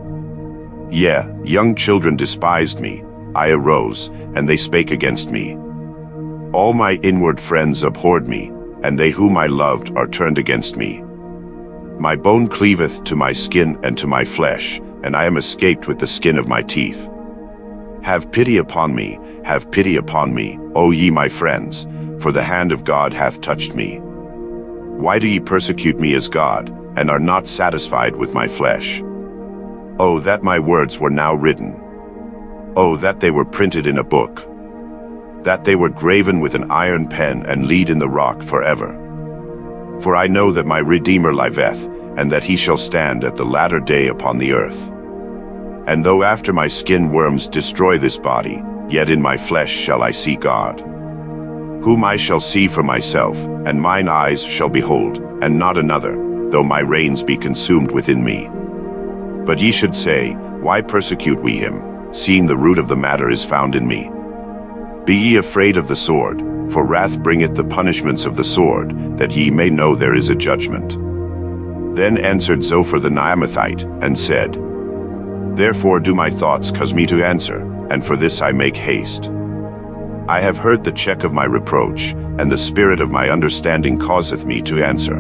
Yea, young children despised me. I arose, and they spake against me. All my inward friends abhorred me, and they whom I loved are turned against me. My bone cleaveth to my skin and to my flesh, and I am escaped with the skin of my teeth. Have pity upon me, O ye my friends, for the hand of God hath touched me. Why do ye persecute me as God, and are not satisfied with my flesh? Oh, that my words were now written. Oh, that they were printed in a book. That they were graven with an iron pen and lead in the rock forever. For I know that my Redeemer liveth, and that he shall stand at the latter day upon the earth. And though after my skin worms destroy this body, yet in my flesh shall I see God, whom I shall see for myself, and mine eyes shall behold, and not another, though my reins be consumed within me. But ye should say, Why persecute we him, seeing the root of the matter is found in me? Be ye afraid of the sword, for wrath bringeth the punishments of the sword, that ye may know there is a judgment. Then answered Zophar the Naamathite, and said, Therefore do my thoughts cause me to answer, and for this I make haste. I have heard the check of my reproach, and the spirit of my understanding causeth me to answer.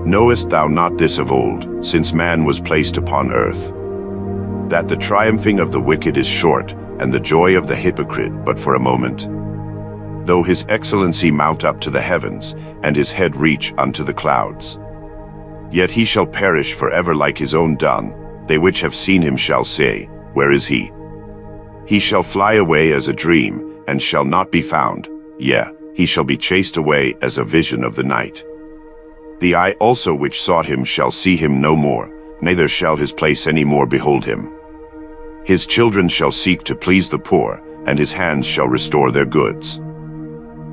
Knowest thou not this of old, since man was placed upon earth, that the triumphing of the wicked is short, and the joy of the hypocrite but for a moment? Though his excellency mount up to the heavens, and his head reach unto the clouds, yet he shall perish forever like his own dung. They which have seen him shall say, Where is he? He shall fly away as a dream, and shall not be found. Yea, he shall be chased away as a vision of the night. The eye also which sought him shall see him no more, neither shall his place any more behold him. His children shall seek to please the poor, and his hands shall restore their goods.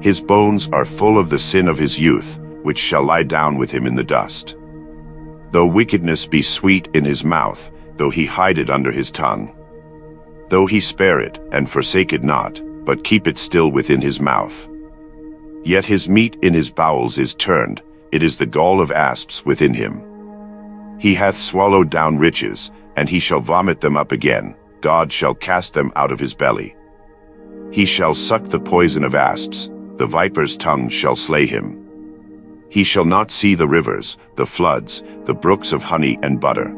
His bones are full of the sin of his youth, which shall lie down with him in the dust. Though wickedness be sweet in his mouth, though he hide it under his tongue, though he spare it, and forsake it not, but keep it still within his mouth, yet his meat in his bowels is turned, it is the gall of asps within him. He hath swallowed down riches, and he shall vomit them up again. God shall cast them out of his belly. He shall suck the poison of asps, the viper's tongue shall slay him. He shall not see the rivers, the floods, the brooks of honey and butter.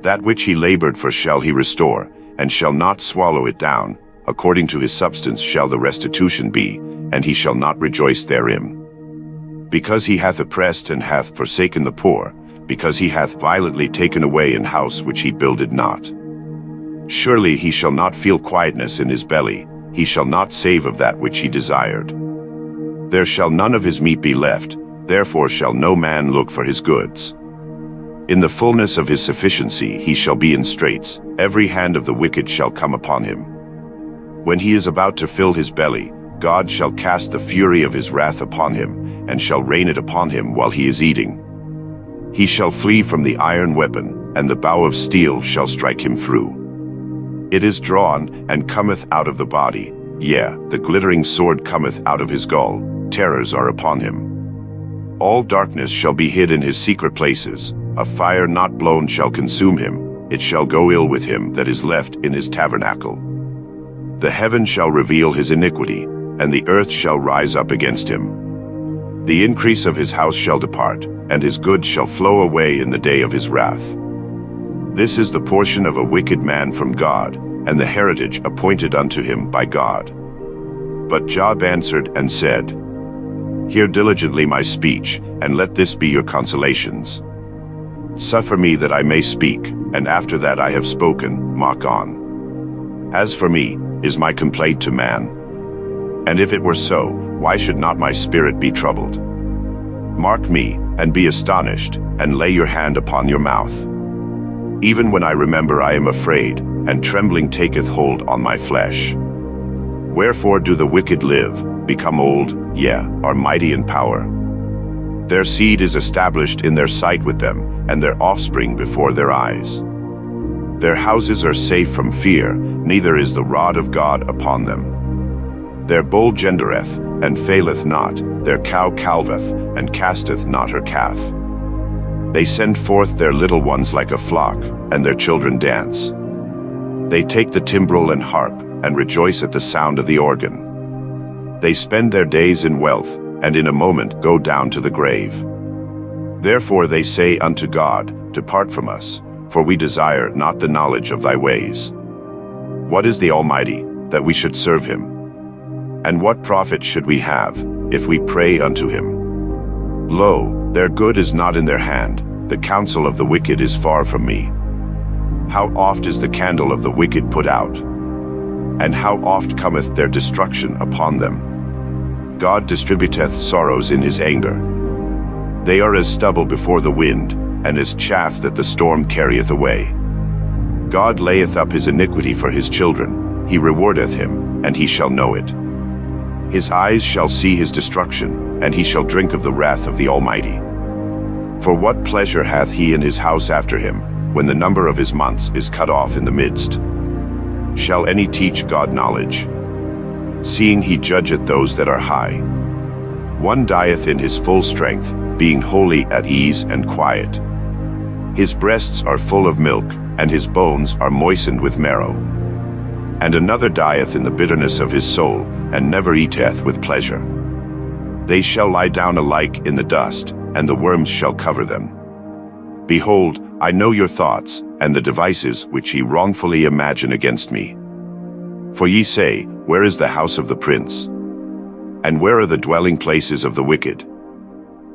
That which he labored for shall he restore, and shall not swallow it down. According to his substance shall the restitution be, and he shall not rejoice therein. Because he hath oppressed and hath forsaken the poor, because he hath violently taken away an house which he builded not. Surely he shall not feel quietness in his belly, he shall not save of that which he desired. There shall none of his meat be left, therefore shall no man look for his goods. In the fullness of his sufficiency he shall be in straits, every hand of the wicked shall come upon him. When he is about to fill his belly, God shall cast the fury of his wrath upon him, and shall rain it upon him while he is eating. He shall flee from the iron weapon, and the bow of steel shall strike him through. It is drawn, and cometh out of the body, yea, the glittering sword cometh out of his gall, terrors are upon him. All darkness shall be hid in his secret places, a fire not blown shall consume him, it shall go ill with him that is left in his tabernacle. The heaven shall reveal his iniquity, and the earth shall rise up against him. The increase of his house shall depart, and his goods shall flow away in the day of his wrath. This is the portion of a wicked man from God, and the heritage appointed unto him by God. But Job answered and said, Hear diligently my speech, and let this be your consolations. Suffer me that I may speak, and after that I have spoken, mock on. As for me, is my complaint to man? And if it were so, why should not my spirit be troubled? Mark me, and be astonished, and lay your hand upon your mouth. Even when I remember I am afraid, and trembling taketh hold on my flesh. Wherefore do the wicked live, become old, yea, are mighty in power. Their seed is established in their sight with them, and their offspring before their eyes. Their houses are safe from fear, neither is the rod of God upon them. Their bull gendereth, and faileth not, their cow calveth, and casteth not her calf. They send forth their little ones like a flock, and their children dance. They take the timbrel and harp, and rejoice at the sound of the organ. They spend their days in wealth, and in a moment go down to the grave. Therefore they say unto God, Depart from us, for we desire not the knowledge of thy ways. What is the Almighty, that we should serve him? And what profit should we have, if we pray unto him? Lo, their good is not in their hand, the counsel of the wicked is far from me. How oft is the candle of the wicked put out? And how oft cometh their destruction upon them? God distributeth sorrows in his anger. They are as stubble before the wind, and as chaff that the storm carrieth away. God layeth up his iniquity for his children, he rewardeth him, and he shall know it. His eyes shall see his destruction, and he shall drink of the wrath of the Almighty. For what pleasure hath he in his house after him, when the number of his months is cut off in the midst? Shall any teach God knowledge? Seeing he judgeth those that are high. One dieth in his full strength, being wholly at ease and quiet. His breasts are full of milk, and his bones are moistened with marrow. And another dieth in the bitterness of his soul, and never eateth with pleasure. They shall lie down alike in the dust, and the worms shall cover them. Behold, I know your thoughts, and the devices which ye wrongfully imagine against me. For ye say, Where is the house of the prince? And where are the dwelling places of the wicked?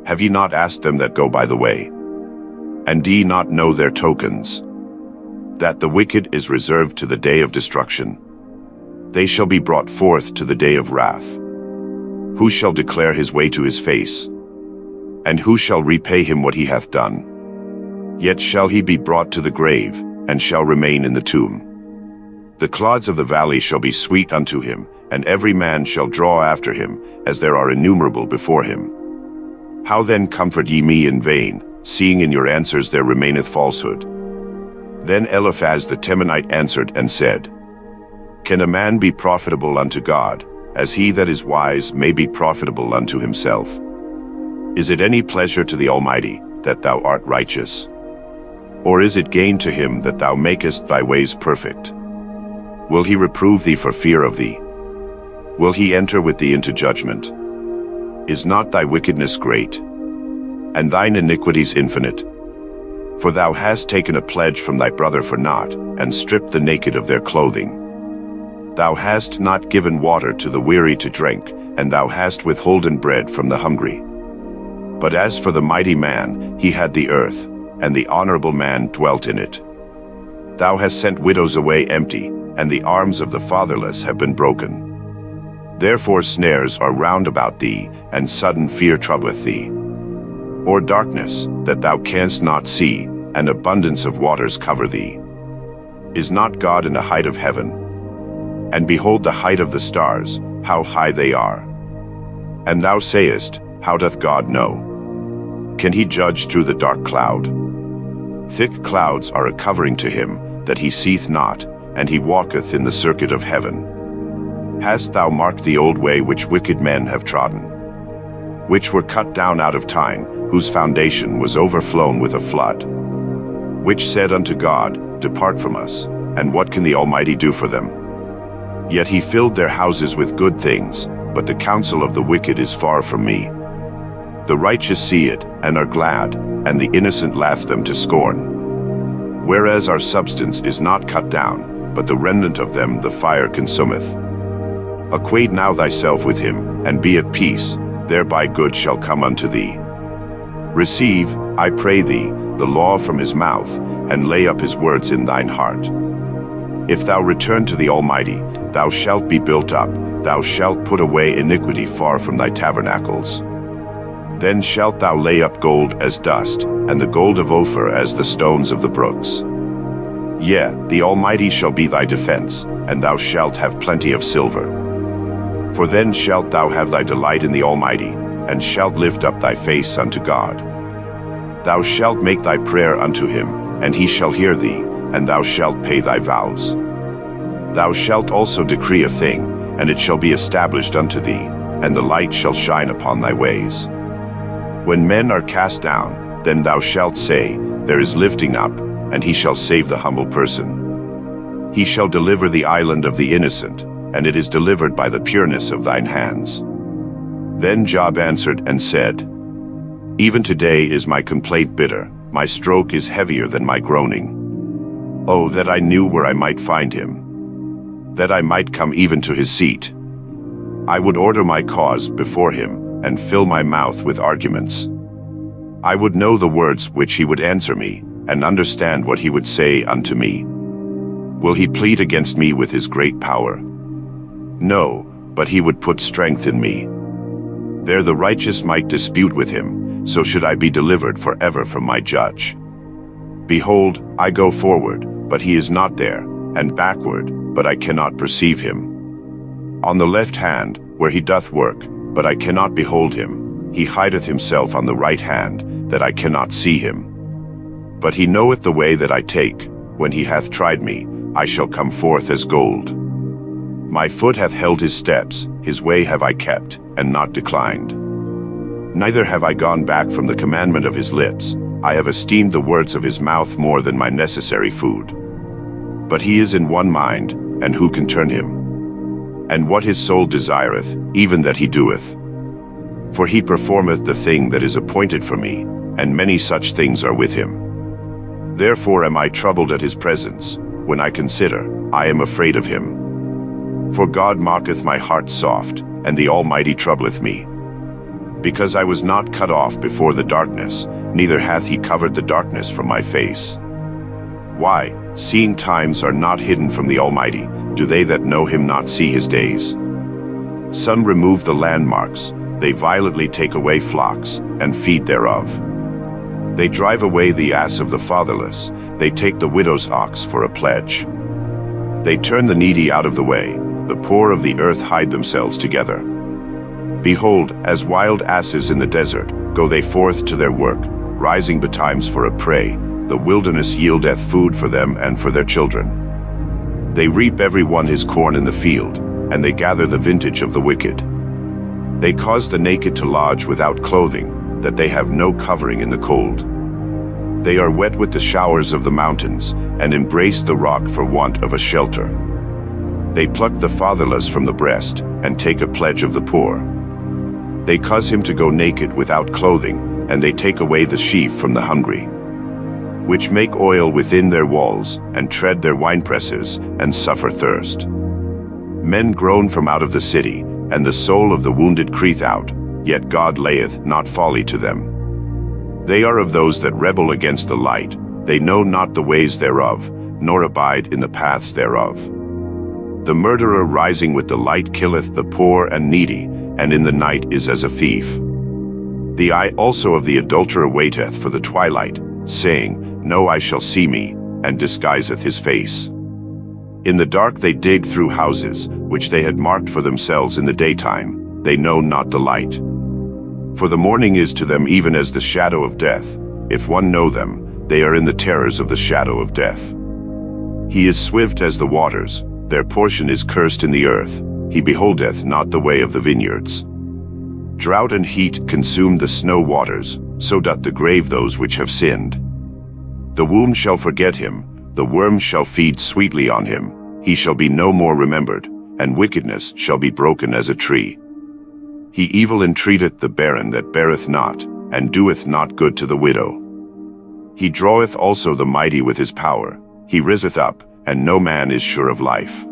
Have ye not asked them that go by the way? And do ye not know their tokens? That the wicked is reserved to the day of destruction. They shall be brought forth to the day of wrath. Who shall declare his way to his face? And who shall repay him what he hath done? Yet shall he be brought to the grave, and shall remain in the tomb. The clods of the valley shall be sweet unto him, and every man shall draw after him, as there are innumerable before him. How then comfort ye me in vain, seeing in your answers there remaineth falsehood? Then Eliphaz the Temanite answered and said, Can a man be profitable unto God, as he that is wise may be profitable unto himself? Is it any pleasure to the Almighty, that thou art righteous? Or is it gain to him that thou makest thy ways perfect? Will he reprove thee for fear of thee? Will he enter with thee into judgment? Is not thy wickedness great, and thine iniquities infinite? For thou hast taken a pledge from thy brother for naught, and stripped the naked of their clothing. Thou hast not given water to the weary to drink, and thou hast withholden bread from the hungry. But as for the mighty man, he had the earth, and the honorable man dwelt in it. Thou hast sent widows away empty, and the arms of the fatherless have been broken. Therefore snares are round about thee, and sudden fear troubleth thee. Or darkness, that thou canst not see, and abundance of waters cover thee. Is not God in the height of heaven? And behold the height of the stars, how high they are. And thou sayest, How doth God know? Can he judge through the dark cloud? Thick clouds are a covering to him, that he seeth not, and he walketh in the circuit of heaven. Hast thou marked the old way which wicked men have trodden? Which were cut down out of time, whose foundation was overflown with a flood? Which said unto God, Depart from us, and what can the Almighty do for them? Yet he filled their houses with good things, but the counsel of the wicked is far from me. The righteous see it, and are glad, and the innocent laugh them to scorn. Whereas our substance is not cut down, but the remnant of them the fire consumeth. Acquaint now thyself with him, and be at peace, thereby good shall come unto thee. Receive, I pray thee, the law from his mouth, and lay up his words in thine heart. If thou return to the Almighty, thou shalt be built up, thou shalt put away iniquity far from thy tabernacles. Then shalt thou lay up gold as dust, and the gold of Ophir as the stones of the brooks. Yea, the Almighty shall be thy defense, and thou shalt have plenty of silver. For then shalt thou have thy delight in the Almighty, and shalt lift up thy face unto God. Thou shalt make thy prayer unto him, and he shall hear thee, and thou shalt pay thy vows. Thou shalt also decree a thing, and it shall be established unto thee, and the light shall shine upon thy ways. When men are cast down, then thou shalt say, there is lifting up, and he shall save the humble person. He shall deliver the island of the innocent, and it is delivered by the pureness of thine hands. Then Job answered and said, Even today is my complaint bitter, my stroke is heavier than my groaning. Oh, that I knew where I might find him, that I might come even to his seat. I would order my cause before him, and fill my mouth with arguments. I would know the words which he would answer me, and understand what he would say unto me. Will he plead against me with his great power? No, but he would put strength in me. There the righteous might dispute with him, so should I be delivered forever from my judge. Behold, I go forward, but he is not there, and backward, but I cannot perceive him. On the left hand, where he doth work, but I cannot behold him, he hideth himself on the right hand, that I cannot see him. But he knoweth the way that I take, when he hath tried me, I shall come forth as gold. My foot hath held his steps, his way have I kept, and not declined. Neither have I gone back from the commandment of his lips, I have esteemed the words of his mouth more than my necessary food. But he is in one mind, and who can turn him? And what his soul desireth, even that he doeth. For he performeth the thing that is appointed for me, and many such things are with him. Therefore am I troubled at his presence. When I consider, I am afraid of him. For God mocketh my heart soft, and the Almighty troubleth me. Because I was not cut off before the darkness, neither hath he covered the darkness from my face. Why, seeing times are not hidden from the Almighty, do they that know him not see his days? Some remove the landmarks, they violently take away flocks, and feed thereof. They drive away the ass of the fatherless, they take the widow's ox for a pledge. They turn the needy out of the way, the poor of the earth hide themselves together. Behold, as wild asses in the desert, go they forth to their work, rising betimes for a prey, the wilderness yieldeth food for them and for their children. They reap every one his corn in the field, and they gather the vintage of the wicked. They cause the naked to lodge without clothing, that they have no covering in the cold. They are wet with the showers of the mountains, and embrace the rock for want of a shelter. They pluck the fatherless from the breast, and take a pledge of the poor. They cause him to go naked without clothing, and they take away the sheaf from the hungry. Which make oil within their walls, and tread their winepresses, and suffer thirst. Men groan from out of the city, and the soul of the wounded crieth out, yet God layeth not folly to them. They are of those that rebel against the light, they know not the ways thereof, nor abide in the paths thereof. The murderer rising with the light killeth the poor and needy, and in the night is as a thief. The eye also of the adulterer waiteth for the twilight, saying, No eye shall see me, and disguiseth his face. In the dark they dig through houses, which they had marked for themselves in the daytime, they know not the light. For the morning is to them even as the shadow of death. If one know them, they are in the terrors of the shadow of death. He is swift as the waters, their portion is cursed in the earth, he beholdeth not the way of the vineyards. Drought and heat consume the snow waters, so doth the grave those which have sinned. The womb shall forget him, the worm shall feed sweetly on him, he shall be no more remembered, and wickedness shall be broken as a tree. He evil entreateth the barren that beareth not, and doeth not good to the widow. He draweth also the mighty with his power. He riseth up, and no man is sure of life.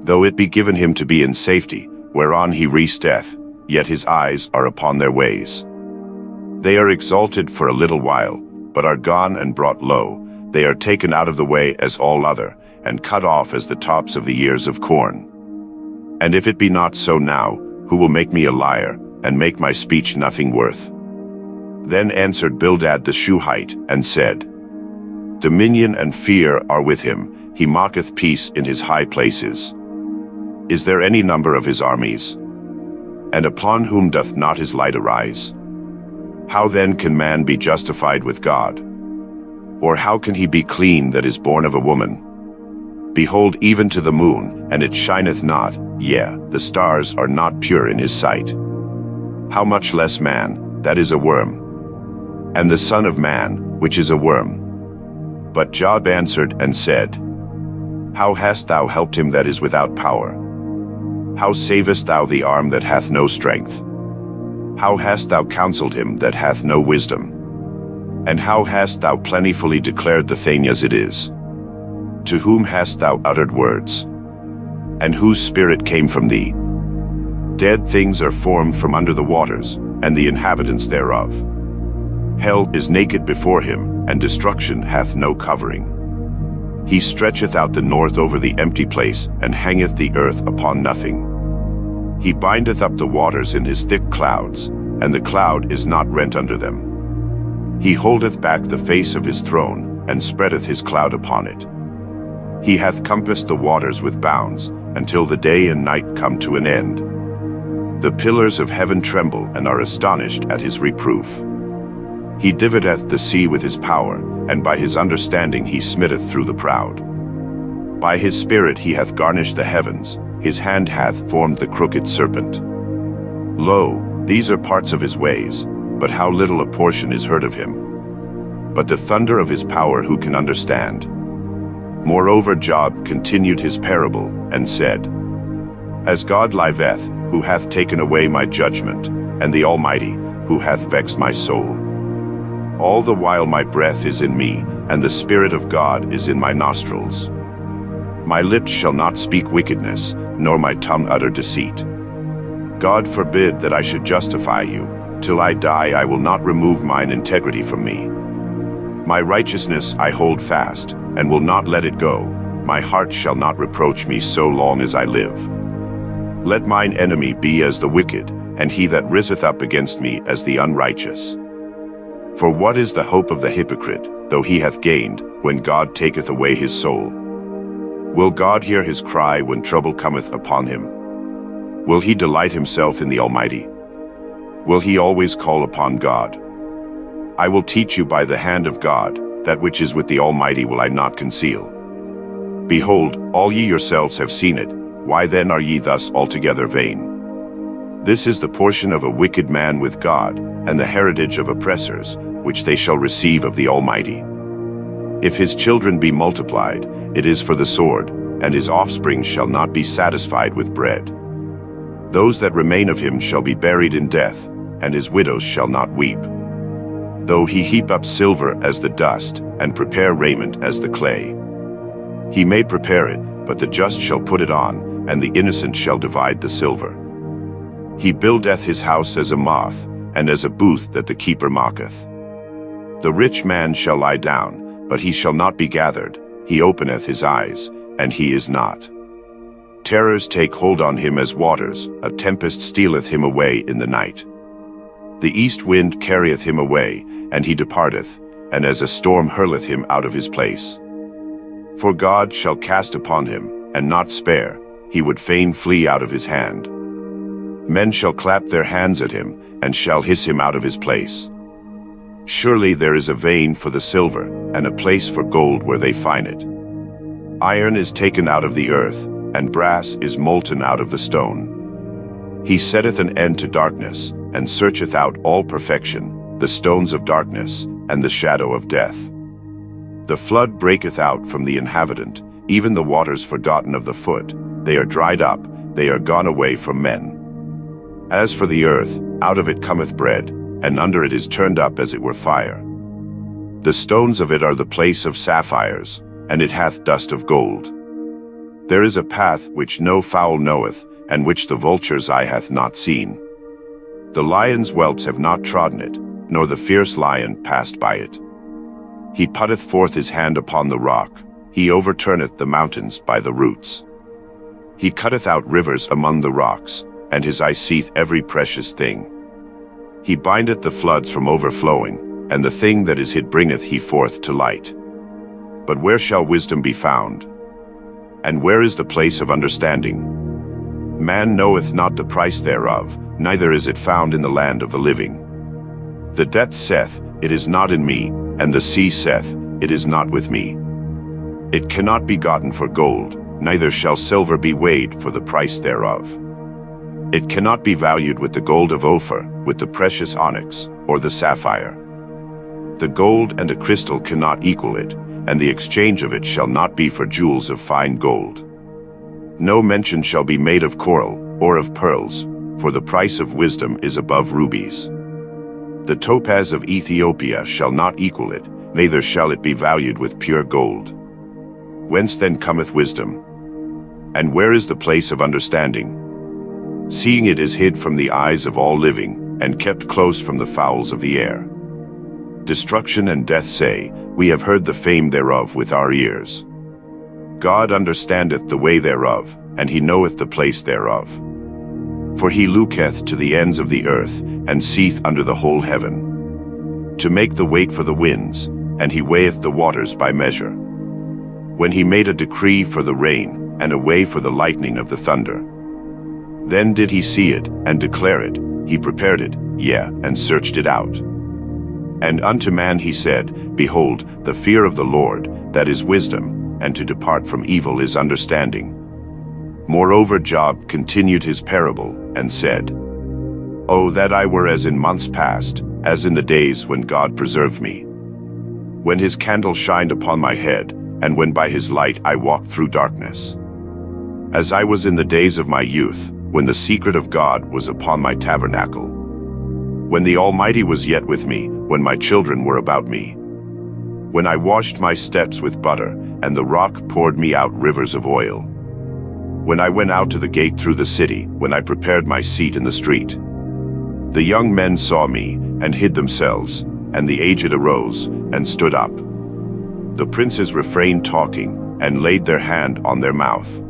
Though it be given him to be in safety, whereon he resteth, yet his eyes are upon their ways. They are exalted for a little while, but are gone and brought low. They are taken out of the way as all other, and cut off as the tops of the ears of corn. And if it be not so now, who will make me a liar, and make my speech nothing worth? Then answered Bildad the Shuhite, and said, Dominion and fear are with him, he mocketh peace in his high places. Is there any number of his armies? And upon whom doth not his light arise? How then can man be justified with God? Or how can he be clean that is born of a woman? Behold, even to the moon, and it shineth not, yea, the stars are not pure in his sight. How much less man, that is a worm? And the Son of Man, which is a worm? But Job answered and said, How hast thou helped him that is without power? How savest thou the arm that hath no strength? How hast thou counseled him that hath no wisdom? And how hast thou plentifully declared the thing as it is? To whom hast thou uttered words? And whose spirit came from thee? Dead things are formed from under the waters, and the inhabitants thereof. Hell is naked before him, and destruction hath no covering. He stretcheth out the north over the empty place, and hangeth the earth upon nothing. He bindeth up the waters in his thick clouds, and the cloud is not rent under them. He holdeth back the face of his throne, and spreadeth his cloud upon it. He hath compassed the waters with bounds, until the day and night come to an end. The pillars of heaven tremble and are astonished at his reproof. He divideth the sea with his power, and by his understanding he smitteth through the proud. By his spirit he hath garnished the heavens, his hand hath formed the crooked serpent. Lo, these are parts of his ways, but how little a portion is heard of him. But the thunder of his power who can understand? Moreover Job continued his parable, and said, As God liveth, who hath taken away my judgment, and the Almighty, who hath vexed my soul. All the while my breath is in me, and the Spirit of God is in my nostrils. My lips shall not speak wickedness, nor my tongue utter deceit. God forbid that I should justify you. Till I die I will not remove mine integrity from me. My righteousness I hold fast, and will not let it go. My heart shall not reproach me so long as I live. Let mine enemy be as the wicked, and he that riseth up against me as the unrighteous. For what is the hope of the hypocrite, though he hath gained, when God taketh away his soul? Will God hear his cry when trouble cometh upon him? Will he delight himself in the Almighty? Will he always call upon God? I will teach you by the hand of God, that which is with the Almighty will I not conceal. Behold, all ye yourselves have seen it, why then are ye thus altogether vain? This is the portion of a wicked man with God, and the heritage of oppressors, which they shall receive of the Almighty. If his children be multiplied, it is for the sword, and his offspring shall not be satisfied with bread. Those that remain of him shall be buried in death, and his widows shall not weep. Though he heap up silver as the dust, and prepare raiment as the clay. He may prepare it, but the just shall put it on, and the innocent shall divide the silver. He buildeth his house as a moth, and as a booth that the keeper mocketh. The rich man shall lie down, but he shall not be gathered. He openeth his eyes, and he is not. Terrors take hold on him as waters, a tempest stealeth him away in the night. The east wind carrieth him away, and he departeth, and as a storm hurleth him out of his place. For God shall cast upon him, and not spare, he would fain flee out of his hand. Men shall clap their hands at him, and shall hiss him out of his place. Surely there is a vein for the silver, and a place for gold where they find it. Iron is taken out of the earth, and brass is molten out of the stone. He setteth an end to darkness, and searcheth out all perfection, the stones of darkness, and the shadow of death. The flood breaketh out from the inhabitant, even the waters forgotten of the foot, they are dried up, they are gone away from men. As for the earth, out of it cometh bread, and under it is turned up as it were fire. The stones of it are the place of sapphires, and it hath dust of gold. There is a path which no fowl knoweth, and which the vulture's eye hath not seen. The lion's whelps have not trodden it, nor the fierce lion passed by it. He putteth forth his hand upon the rock, he overturneth the mountains by the roots. He cutteth out rivers among the rocks, and his eye seeth every precious thing. He bindeth the floods from overflowing, and the thing that is hid bringeth he forth to light. But where shall wisdom be found? And where is the place of understanding? Man knoweth not the price thereof, neither is it found in the land of the living. The depth saith, It is not in me, and the sea saith, It is not with me. It cannot be gotten for gold, neither shall silver be weighed for the price thereof. It cannot be valued with the gold of Ophir, with the precious onyx, or the sapphire. The gold and a crystal cannot equal it, and the exchange of it shall not be for jewels of fine gold. No mention shall be made of coral, or of pearls, for the price of wisdom is above rubies. The topaz of Ethiopia shall not equal it, neither shall it be valued with pure gold. Whence then cometh wisdom? And where is the place of understanding? Seeing it is hid from the eyes of all living, and kept close from the fowls of the air. Destruction and death say, We have heard the fame thereof with our ears. God understandeth the way thereof, and he knoweth the place thereof. For he looketh to the ends of the earth, and seeth under the whole heaven. To make the weight for the winds, and he weigheth the waters by measure. When he made a decree for the rain, and a way for the lightning of the thunder. Then did he see it, and declare it, he prepared it, yea, and searched it out. And unto man he said, Behold, the fear of the Lord, that is wisdom, and to depart from evil is understanding. Moreover Job continued his parable, and said, O that I were as in months past, as in the days when God preserved me. When his candle shined upon my head, and when by his light I walked through darkness. As I was in the days of my youth, when the secret of God was upon my tabernacle. When the Almighty was yet with me, when my children were about me. When I washed my steps with butter, and the rock poured me out rivers of oil. When I went out to the gate through the city, when I prepared my seat in the street. The young men saw me, and hid themselves, and the aged arose, and stood up. The princes refrained talking, and laid their hand on their mouth.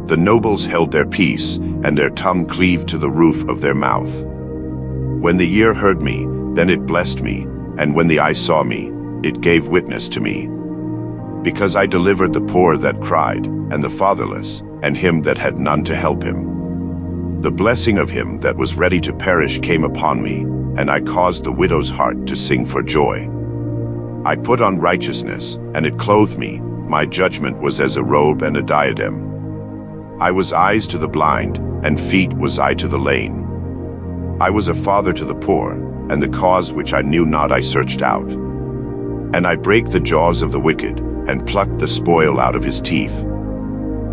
The nobles held their peace, and their tongue cleaved to the roof of their mouth. When the ear heard me, then it blessed me, and when the eye saw me, it gave witness to me. Because I delivered the poor that cried, and the fatherless, and him that had none to help him. The blessing of him that was ready to perish came upon me, and I caused the widow's heart to sing for joy. I put on righteousness, and it clothed me, my judgment was as a robe and a diadem. I was eyes to the blind, and feet was I to the lame. I was a father to the poor, and the cause which I knew not I searched out. And I brake the jaws of the wicked, and plucked the spoil out of his teeth.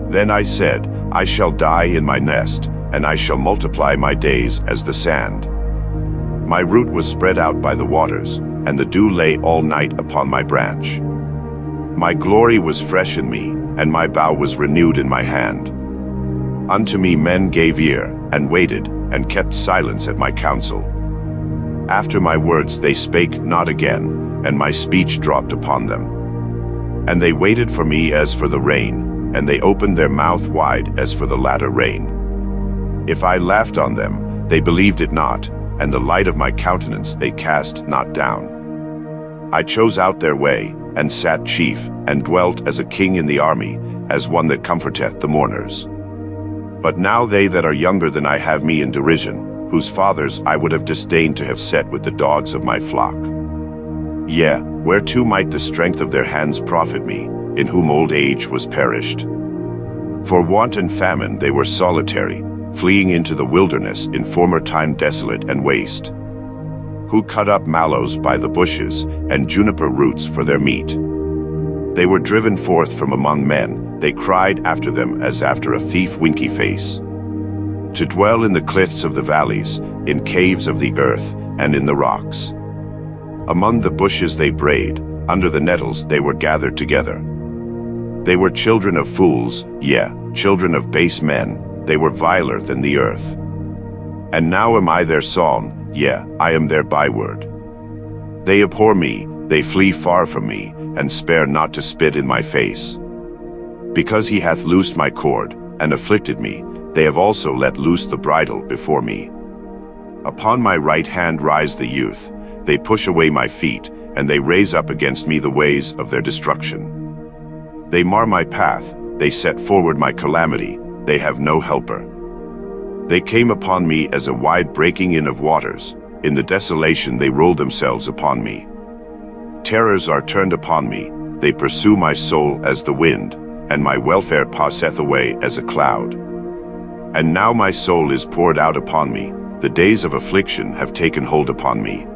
Then I said, I shall die in my nest, and I shall multiply my days as the sand. My root was spread out by the waters, and the dew lay all night upon my branch. My glory was fresh in me, and my bough was renewed in my hand. Unto me men gave ear, and waited, and kept silence at my counsel. After my words they spake not again, and my speech dropped upon them. And they waited for me as for the rain, and they opened their mouth wide as for the latter rain. If I laughed on them, they believed it not, and the light of my countenance they cast not down. I chose out their way, and sat chief, and dwelt as a king in the army, as one that comforteth the mourners. But now they that are younger than I have me in derision, whose fathers I would have disdained to have set with the dogs of my flock. Yea, whereto might the strength of their hands profit me, in whom old age was perished? For want and famine they were solitary, fleeing into the wilderness in former time desolate and waste. Who cut up mallows by the bushes, and juniper roots for their meat. They were driven forth from among men, They cried after them as after a thief winky face. To dwell in the cliffs of the valleys, in caves of the earth, and in the rocks. Among the bushes they brayed, under the nettles they were gathered together. They were children of fools, children of base men, they were viler than the earth. And now am I their psalm, I am their byword. They abhor me, they flee far from me, and spare not to spit in my face. Because he hath loosed my cord, and afflicted me, they have also let loose the bridle before me. Upon my right hand rise the youth, they push away my feet, and they raise up against me the ways of their destruction. They mar my path, they set forward my calamity, they have no helper. They came upon me as a wide breaking in of waters, in the desolation they rolled themselves upon me. Terrors are turned upon me, they pursue my soul as the wind, and my welfare passeth away as a cloud. And now my soul is poured out upon me, the days of affliction have taken hold upon me.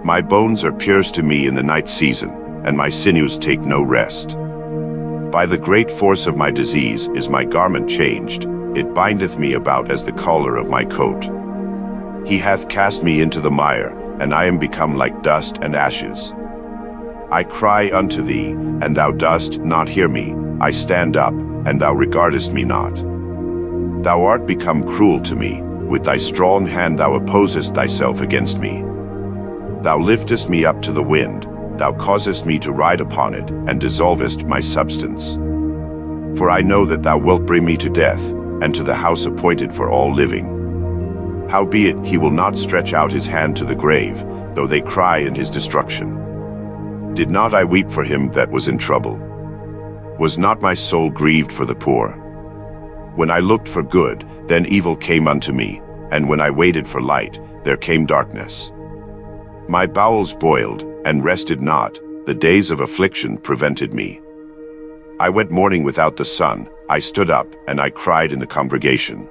My bones are pierced to me in the night season, and my sinews take no rest. By the great force of my disease is my garment changed, it bindeth me about as the collar of my coat. He hath cast me into the mire, and I am become like dust and ashes. I cry unto thee, and thou dost not hear me. I stand up, and thou regardest me not. Thou art become cruel to me, with thy strong hand thou opposest thyself against me. Thou liftest me up to the wind, thou causest me to ride upon it, and dissolvest my substance. For I know that thou wilt bring me to death, and to the house appointed for all living. Howbeit he will not stretch out his hand to the grave, though they cry in his destruction. Did not I weep for him that was in trouble? Was not my soul grieved for the poor? When I looked for good, then evil came unto me, and when I waited for light, there came darkness. My bowels boiled, and rested not, the days of affliction prevented me. I went mourning without the sun, I stood up, and I cried in the congregation.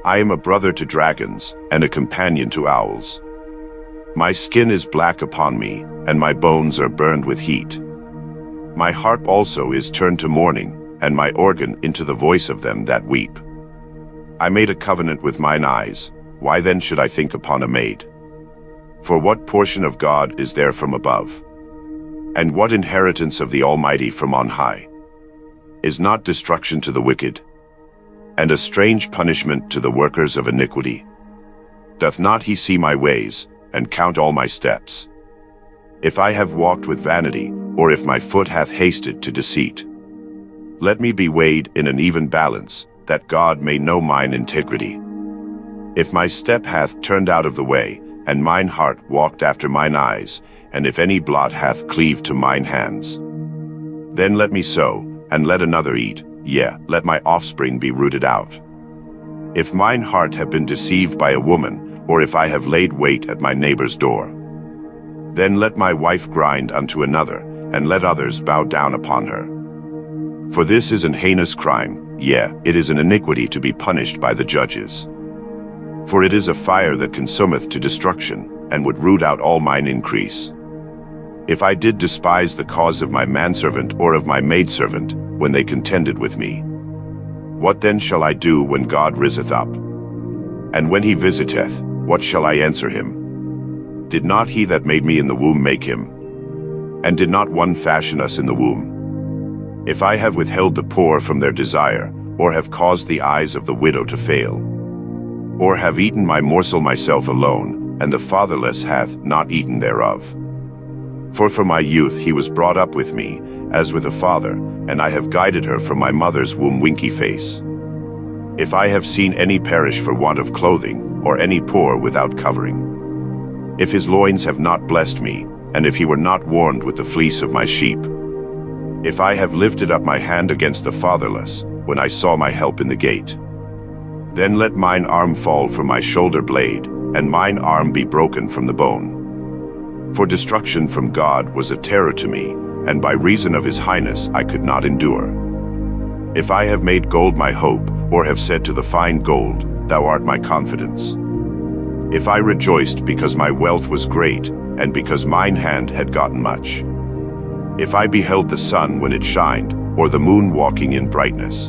I am a brother to dragons, and a companion to owls. My skin is black upon me, and my bones are burned with heat. My harp also is turned to mourning, and my organ into the voice of them that weep. I made a covenant with mine eyes, why then should I think upon a maid? For what portion of God is there from above? And what inheritance of the Almighty from on high? Is not destruction to the wicked, and a strange punishment to the workers of iniquity? Doth not he see my ways, and count all my steps? If I have walked with vanity, or if my foot hath hasted to deceit, let me be weighed in an even balance, that God may know mine integrity. If my step hath turned out of the way, and mine heart walked after mine eyes, and if any blot hath cleaved to mine hands, then let me sow, and let another eat, let my offspring be rooted out. If mine heart have been deceived by a woman, or if I have laid wait at my neighbor's door, then let my wife grind unto another, and let others bow down upon her. For this is an heinous crime, it is an iniquity to be punished by the judges. For it is a fire that consumeth to destruction, and would root out all mine increase. If I did despise the cause of my manservant or of my maidservant, when they contended with me, what then shall I do when God riseth up? And when he visiteth, what shall I answer him? Did not he that made me in the womb make him? And did not one fashion us in the womb? If I have withheld the poor from their desire, or have caused the eyes of the widow to fail, or have eaten my morsel myself alone, and the fatherless hath not eaten thereof. For from my youth he was brought up with me, as with a father, and I have guided her from my mother's womb winky face. If I have seen any perish for want of clothing, or any poor without covering, if his loins have not blessed me, and if he were not warned with the fleece of my sheep, if I have lifted up my hand against the fatherless, when I saw my help in the gate, then let mine arm fall from my shoulder blade, and mine arm be broken from the bone. For destruction from God was a terror to me, and by reason of his highness I could not endure. If I have made gold my hope, or have said to the fine gold, thou art my confidence. If I rejoiced because my wealth was great, and because mine hand had gotten much. If I beheld the sun when it shined, or the moon walking in brightness.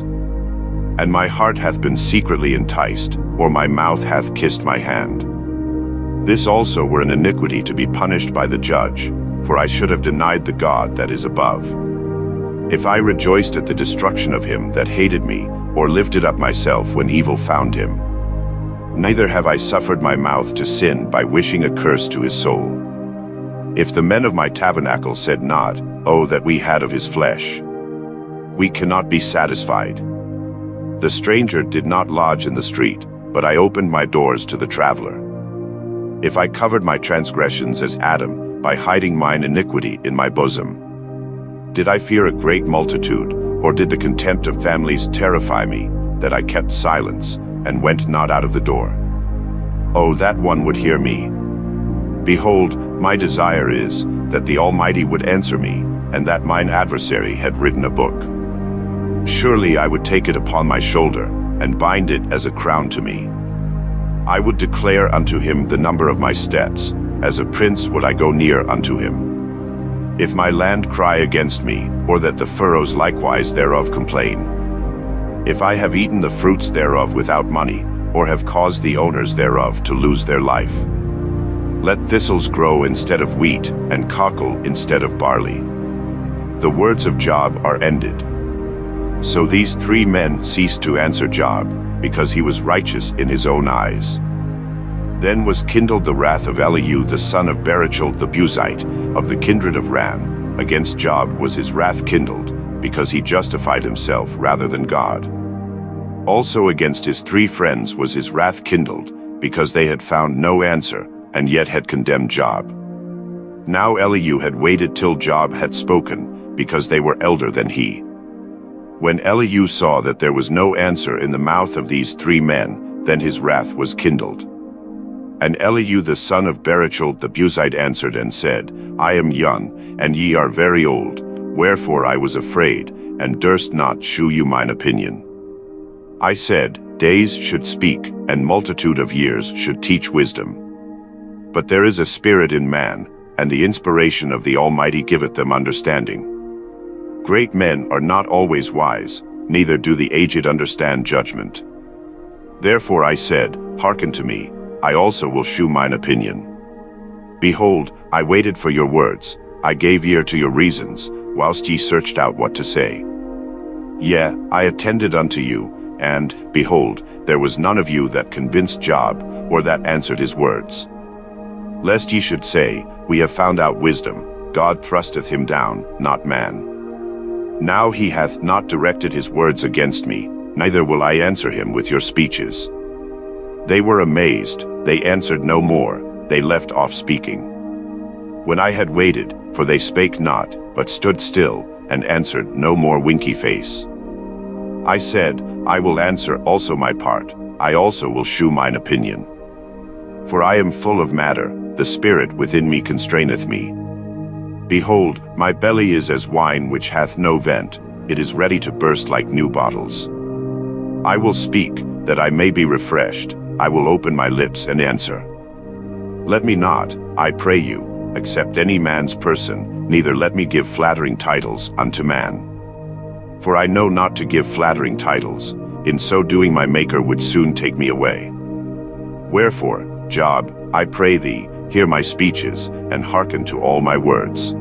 And my heart hath been secretly enticed, or my mouth hath kissed my hand. This also were an iniquity to be punished by the judge, for I should have denied the God that is above. If I rejoiced at the destruction of him that hated me, or lifted up myself when evil found him. Neither have I suffered my mouth to sin by wishing a curse to his soul. If the men of my tabernacle said not, "Oh, that we had of his flesh," we cannot be satisfied. The stranger did not lodge in the street, but I opened my doors to the traveler. If I covered my transgressions as Adam, by hiding mine iniquity in my bosom. Did I fear a great multitude, or did the contempt of families terrify me, that I kept silence, and went not out of the door? Oh, that one would hear me. Behold, my desire is, that the Almighty would answer me, and that mine adversary had written a book. Surely I would take it upon my shoulder, and bind it as a crown to me. I would declare unto him the number of my steps, as a prince would I go near unto him. If my land cry against me, or that the furrows likewise thereof complain. If I have eaten the fruits thereof without money, or have caused the owners thereof to lose their life. Let thistles grow instead of wheat, and cockle instead of barley. The words of Job are ended. So these three men ceased to answer Job, because he was righteous in his own eyes. Then was kindled the wrath of Elihu the son of Barachel the Buzite, of the kindred of Ram. Against Job was his wrath kindled, because he justified himself rather than God. Also against his three friends was his wrath kindled, because they had found no answer, and yet had condemned Job. Now Elihu had waited till Job had spoken, because they were elder than he. When Elihu saw that there was no answer in the mouth of these three men, then his wrath was kindled. And Elihu the son of Barachel the Buzite answered and said, I am young, and ye are very old, wherefore I was afraid, and durst not shew you mine opinion. I said, days should speak, and multitude of years should teach wisdom. But there is a spirit in man, and the inspiration of the Almighty giveth them understanding. Great men are not always wise, neither do the aged understand judgment. Therefore I said, hearken to me, I also will shew mine opinion. Behold, I waited for your words, I gave ear to your reasons, whilst ye searched out what to say. Yea, I attended unto you, and, behold, there was none of you that convinced Job, or that answered his words. Lest ye should say, we have found out wisdom, God thrusteth him down, not man. Now he hath not directed his words against me, neither will I answer him with your speeches. They were amazed, they answered no more, they left off speaking. When I had waited, for they spake not, but stood still, and answered no more winky face. I said, I will answer also my part, I also will shew mine opinion. For I am full of matter, the spirit within me constraineth me. Behold, my belly is as wine which hath no vent, it is ready to burst like new bottles. I will speak, that I may be refreshed, I will open my lips and answer. Let me not, I pray you, accept any man's person, neither let me give flattering titles unto man. For I know not to give flattering titles, in so doing my Maker would soon take me away. Wherefore, Job, I pray thee, hear my speeches, and hearken to all my words.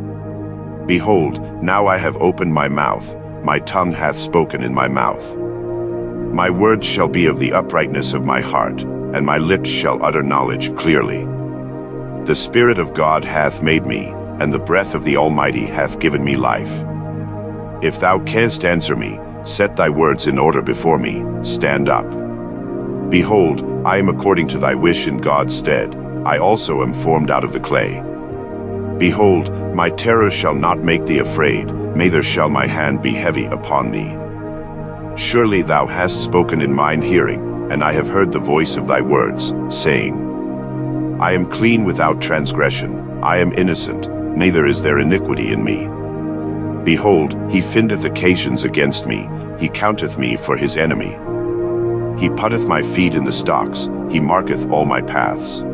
Behold, now I have opened my mouth, my tongue hath spoken in my mouth. My words shall be of the uprightness of my heart, and my lips shall utter knowledge clearly. The Spirit of God hath made me, and the breath of the Almighty hath given me life. If thou canst answer me, set thy words in order before me, stand up. Behold, I am according to thy wish in God's stead, I also am formed out of the clay. Behold, my terror shall not make thee afraid, neither shall my hand be heavy upon thee. Surely thou hast spoken in mine hearing, and I have heard the voice of thy words, saying, I am clean without transgression, I am innocent, neither is there iniquity in me. Behold, he findeth occasions against me, he counteth me for his enemy. He putteth my feet in the stocks, he marketh all my paths.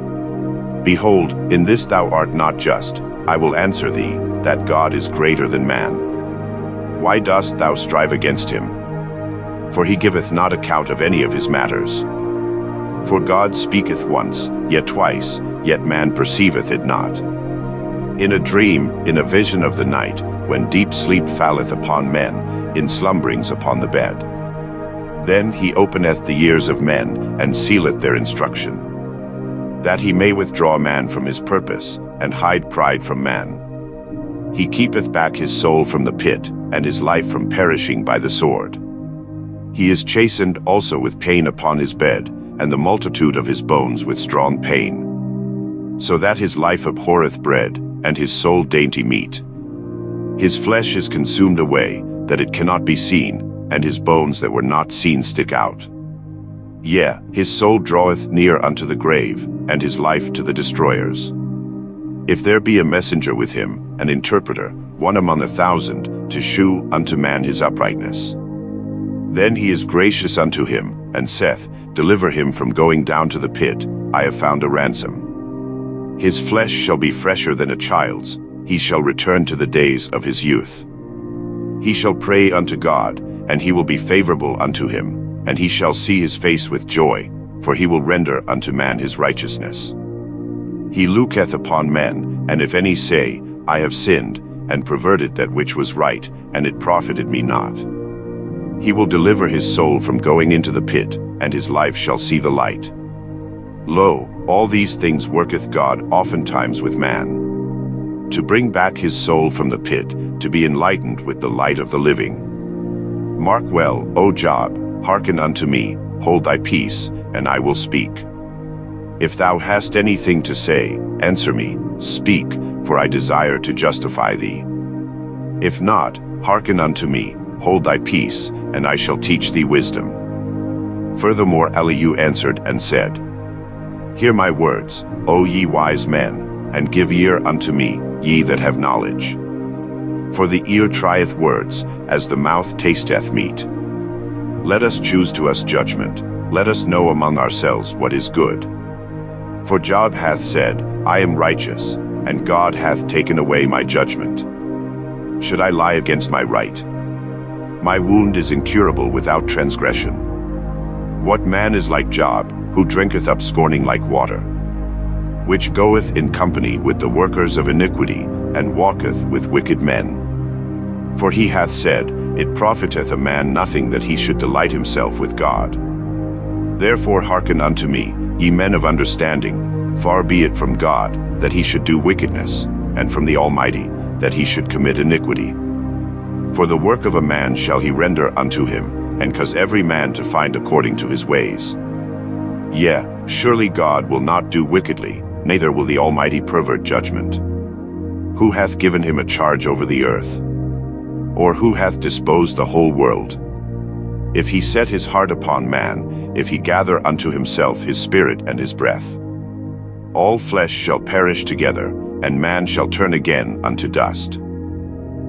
Behold, in this thou art not just, I will answer thee, that God is greater than man. Why dost thou strive against him? For he giveth not account of any of his matters. For God speaketh once, yet twice, yet man perceiveth it not. In a dream, in a vision of the night, when deep sleep falleth upon men, in slumberings upon the bed. Then he openeth the ears of men, and sealeth their instruction, that he may withdraw man from his purpose, and hide pride from man. He keepeth back his soul from the pit, and his life from perishing by the sword. He is chastened also with pain upon his bed, and the multitude of his bones with strong pain. So that his life abhorreth bread, and his soul dainty meat. His flesh is consumed away, that it cannot be seen, and his bones that were not seen stick out. Yea, his soul draweth near unto the grave, and his life to the destroyers. If there be a messenger with him, an interpreter, one among 1,000, to shew unto man his uprightness. Then he is gracious unto him, and saith, Deliver him from going down to the pit, I have found a ransom. His flesh shall be fresher than a child's, he shall return to the days of his youth. He shall pray unto God, and he will be favorable unto him, and he shall see his face with joy, for he will render unto man his righteousness. He looketh upon men, and if any say, I have sinned, and perverted that which was right, and it profited me not. He will deliver his soul from going into the pit, and his life shall see the light. Lo, all these things worketh God oftentimes with man, to bring back his soul from the pit, to be enlightened with the light of the living. Mark well, O Job, hearken unto me, hold thy peace, and I will speak. If thou hast anything to say, answer me, speak, for I desire to justify thee. If not, hearken unto me, hold thy peace, and I shall teach thee wisdom. Furthermore Elihu answered and said, Hear my words, O ye wise men, and give ear unto me, ye that have knowledge. For the ear trieth words, as the mouth tasteth meat. Let us choose to us judgment, let us know among ourselves what is good. For Job hath said, I am righteous, and God hath taken away my judgment. Should I lie against my right? My wound is incurable without transgression. What man is like Job, who drinketh up scorning like water? Which goeth in company with the workers of iniquity, and walketh with wicked men. For he hath said, It profiteth a man nothing that he should delight himself with God. Therefore hearken unto me, ye men of understanding, far be it from God, that he should do wickedness, and from the Almighty, that he should commit iniquity. For the work of a man shall he render unto him, and cause every man to find according to his ways. Yea, surely God will not do wickedly, neither will the Almighty pervert judgment. Who hath given him a charge over the earth? Or who hath disposed the whole world? If he set his heart upon man, if he gather unto himself his spirit and his breath. All flesh shall perish together, and man shall turn again unto dust.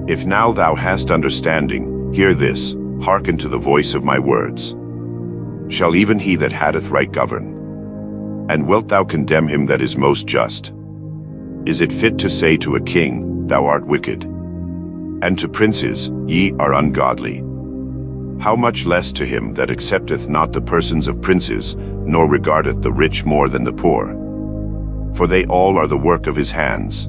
If now thou hast understanding, hear this, hearken to the voice of my words. Shall even he that hath right govern? And wilt thou condemn him that is most just? Is it fit to say to a king, Thou art wicked? And to princes, Ye are ungodly? How much less to him that accepteth not the persons of princes, nor regardeth the rich more than the poor? For they all are the work of his hands.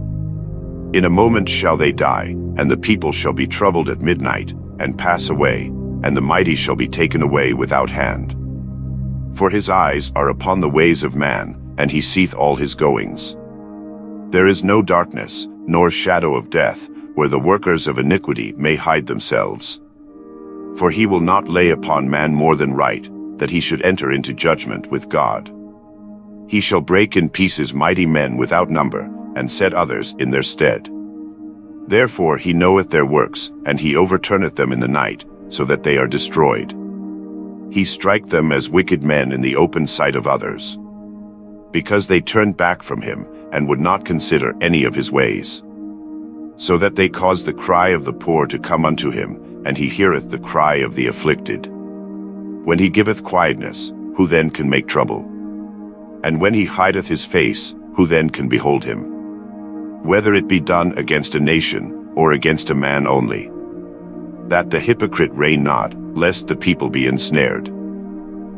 In a moment shall they die, and the people shall be troubled at midnight, and pass away, and the mighty shall be taken away without hand. For his eyes are upon the ways of man, and he seeth all his goings. There is no darkness, nor shadow of death, where the workers of iniquity may hide themselves. For he will not lay upon man more than right, that he should enter into judgment with God. He shall break in pieces mighty men without number, and set others in their stead. Therefore he knoweth their works, and he overturneth them in the night, so that they are destroyed. He strike them as wicked men in the open sight of others, because they turned back from him, and would not consider any of his ways. So that they cause the cry of the poor to come unto him, and he heareth the cry of the afflicted. When he giveth quietness, who then can make trouble? And when he hideth his face, who then can behold him? Whether it be done against a nation, or against a man only. that the hypocrite reign not, lest the people be ensnared.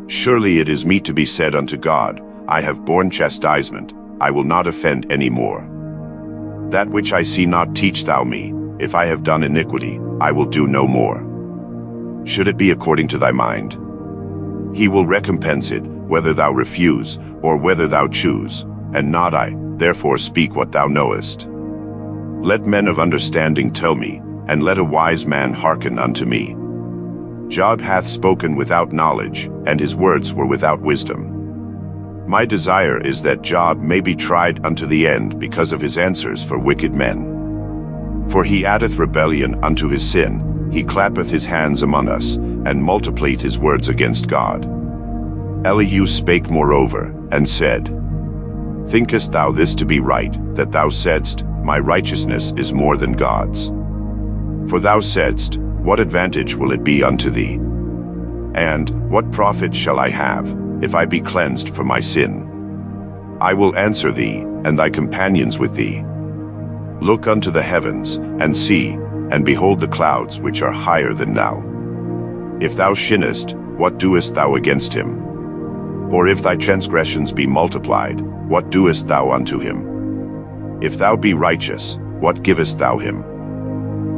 Surely it is meet to be said unto God, I have borne chastisement, I will not offend any more. That which I see not teach thou me, if I have done iniquity, I will do no more. Should it be according to thy mind? He will recompense it, whether thou refuse, or whether thou choose, and not I, therefore speak what thou knowest. Let men of understanding tell me, and let a wise man hearken unto me. Job hath spoken without knowledge, and his words were without wisdom. My desire is that Job may be tried unto the end because of his answers for wicked men. For he addeth rebellion unto his sin, he clappeth his hands among us, and multiplieth his words against God. Elihu spake moreover, and said, Thinkest thou this to be right, that thou saidst, My righteousness is more than God's? For thou saidst, What advantage will it be unto thee? And, what profit shall I have, if I be cleansed from my sin? I will answer thee, and thy companions with thee. Look unto the heavens, and see, and behold the clouds which are higher than thou. If thou sinnest, what doest thou against him? Or if thy transgressions be multiplied, what doest thou unto him? If thou be righteous, what givest thou him?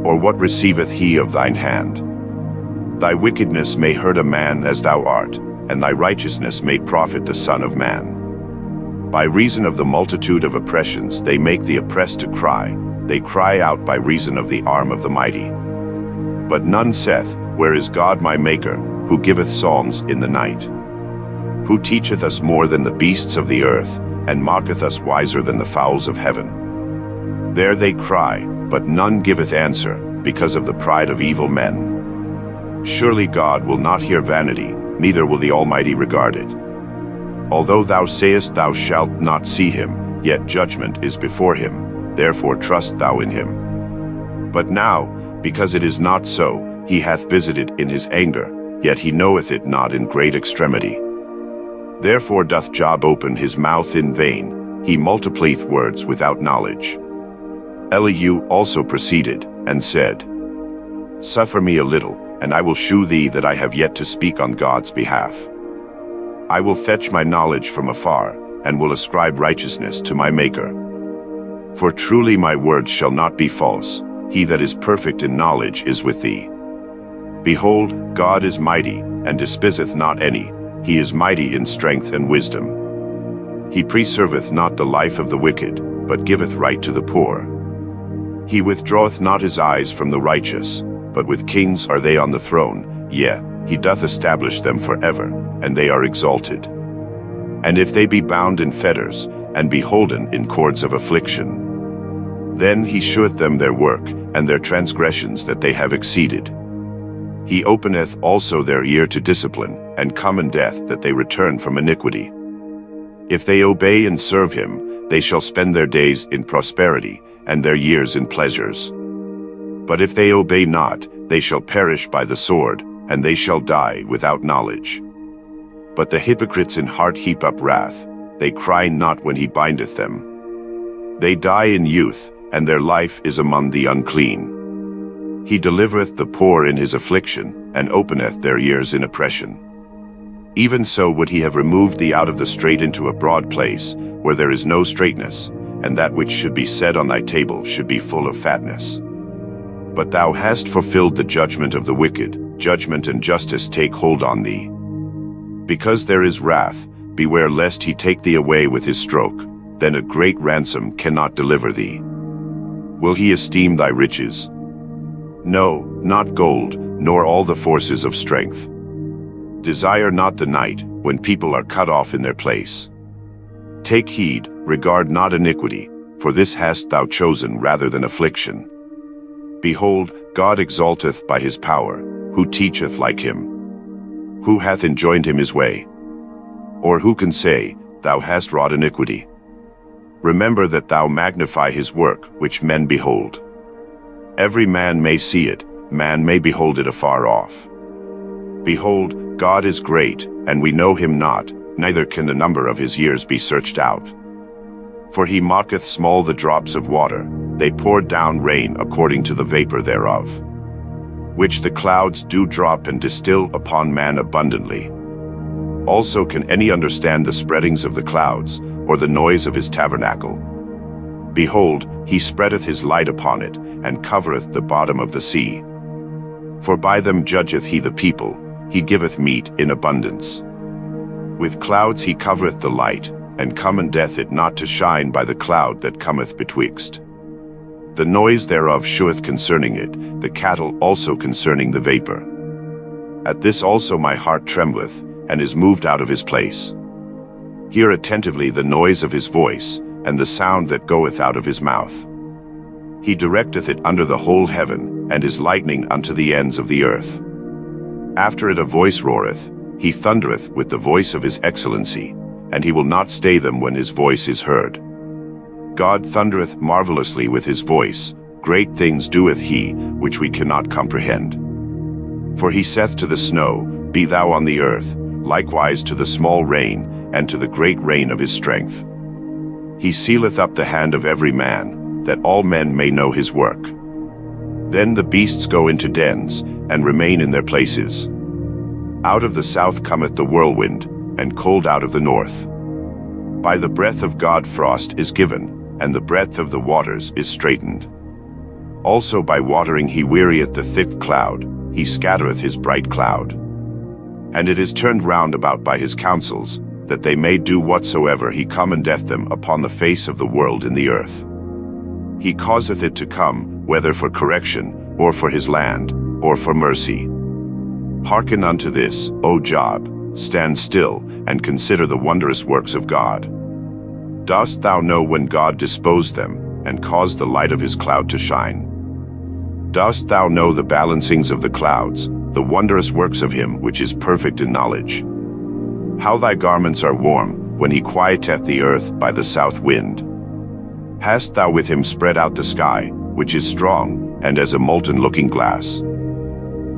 Or what receiveth he of thine hand? Thy wickedness may hurt a man as thou art, and thy righteousness may profit the Son of Man. By reason of the multitude of oppressions they make the oppressed to cry, they cry out by reason of the arm of the mighty. But none saith, Where is God my Maker, who giveth songs in the night? Who teacheth us more than the beasts of the earth, and marketh us wiser than the fowls of heaven? There they cry, but none giveth answer, because of the pride of evil men. Surely God will not hear vanity, neither will the Almighty regard it. Although thou sayest thou shalt not see him, yet judgment is before him, therefore trust thou in him. But now, because it is not so, he hath visited in his anger, yet he knoweth it not in great extremity. Therefore doth Job open his mouth in vain, he multiplieth words without knowledge. Elihu also proceeded, and said, Suffer me a little, and I will shew thee that I have yet to speak on God's behalf. I will fetch my knowledge from afar, and will ascribe righteousness to my Maker. For truly my words shall not be false, he that is perfect in knowledge is with thee. Behold, God is mighty, and despiseth not any, he is mighty in strength and wisdom. He preserveth not the life of the wicked, but giveth right to the poor. He withdraweth not his eyes from the righteous, but with kings are they on the throne, yea, he doth establish them forever, and they are exalted. And if they be bound in fetters, and be holden in cords of affliction, then he sheweth them their work, and their transgressions that they have exceeded. He openeth also their ear to discipline, and common death that they return from iniquity. If they obey and serve him, they shall spend their days in prosperity, and their years in pleasures. But if they obey not, they shall perish by the sword, and they shall die without knowledge. But the hypocrites in heart heap up wrath, they cry not when he bindeth them. They die in youth, and their life is among the unclean. He delivereth the poor in his affliction, and openeth their ears in oppression. Even so would he have removed thee out of the strait into a broad place, where there is no straightness, and that which should be set on thy table should be full of fatness. But thou hast fulfilled the judgment of the wicked, judgment and justice take hold on thee. Because there is wrath, beware lest he take thee away with his stroke, then a great ransom cannot deliver thee. Will he esteem thy riches? No, not gold, nor all the forces of strength. Desire not the night, when people are cut off in their place. Take heed, regard not iniquity, for this hast thou chosen rather than affliction. Behold, God exalteth by his power, who teacheth like him? Who hath enjoined him his way? Or who can say, Thou hast wrought iniquity? Remember that thou magnify his work, which men behold. Every man may see it, man may behold it afar off. Behold, God is great, and we know him not, neither can the number of his years be searched out. For he mocketh small the drops of water, they pour down rain according to the vapor thereof. which the clouds do drop and distill upon man abundantly. Also can any understand the spreadings of the clouds, or the noise of his tabernacle? Behold, he spreadeth his light upon it, and covereth the bottom of the sea. For by them judgeth he the people, he giveth meat in abundance. With clouds he covereth the light, and commandeth it not to shine by the cloud that cometh betwixt. The noise thereof sheweth concerning it, the cattle also concerning the vapor. At this also my heart trembleth, and is moved out of his place. Hear attentively the noise of his voice, and the sound that goeth out of his mouth. He directeth it under the whole heaven, and is lightning unto the ends of the earth. After it a voice roareth, he thundereth with the voice of his excellency, and he will not stay them when his voice is heard. God thundereth marvelously with his voice, great things doeth he, which we cannot comprehend. For he saith to the snow, Be thou on the earth, likewise to the small rain, and to the great rain of his strength. He sealeth up the hand of every man, that all men may know his work. Then the beasts go into dens, and remain in their places. Out of the south cometh the whirlwind, and cold out of the north. By the breath of God frost is given, and the breadth of the waters is straitened. Also by watering he wearieth the thick cloud, he scattereth his bright cloud. And it is turned round about by his counsels, that they may do whatsoever he commandeth them upon the face of the world in the earth. He causeth it to come, whether for correction, or for his land, or for mercy. Hearken unto this, O Job, stand still, and consider the wondrous works of God. Dost thou know when God disposed them, and caused the light of his cloud to shine? Dost thou know the balancings of the clouds, the wondrous works of him which is perfect in knowledge? How thy garments are warm, when he quieteth the earth by the south wind. Hast thou with him spread out the sky, which is strong, and as a molten looking glass?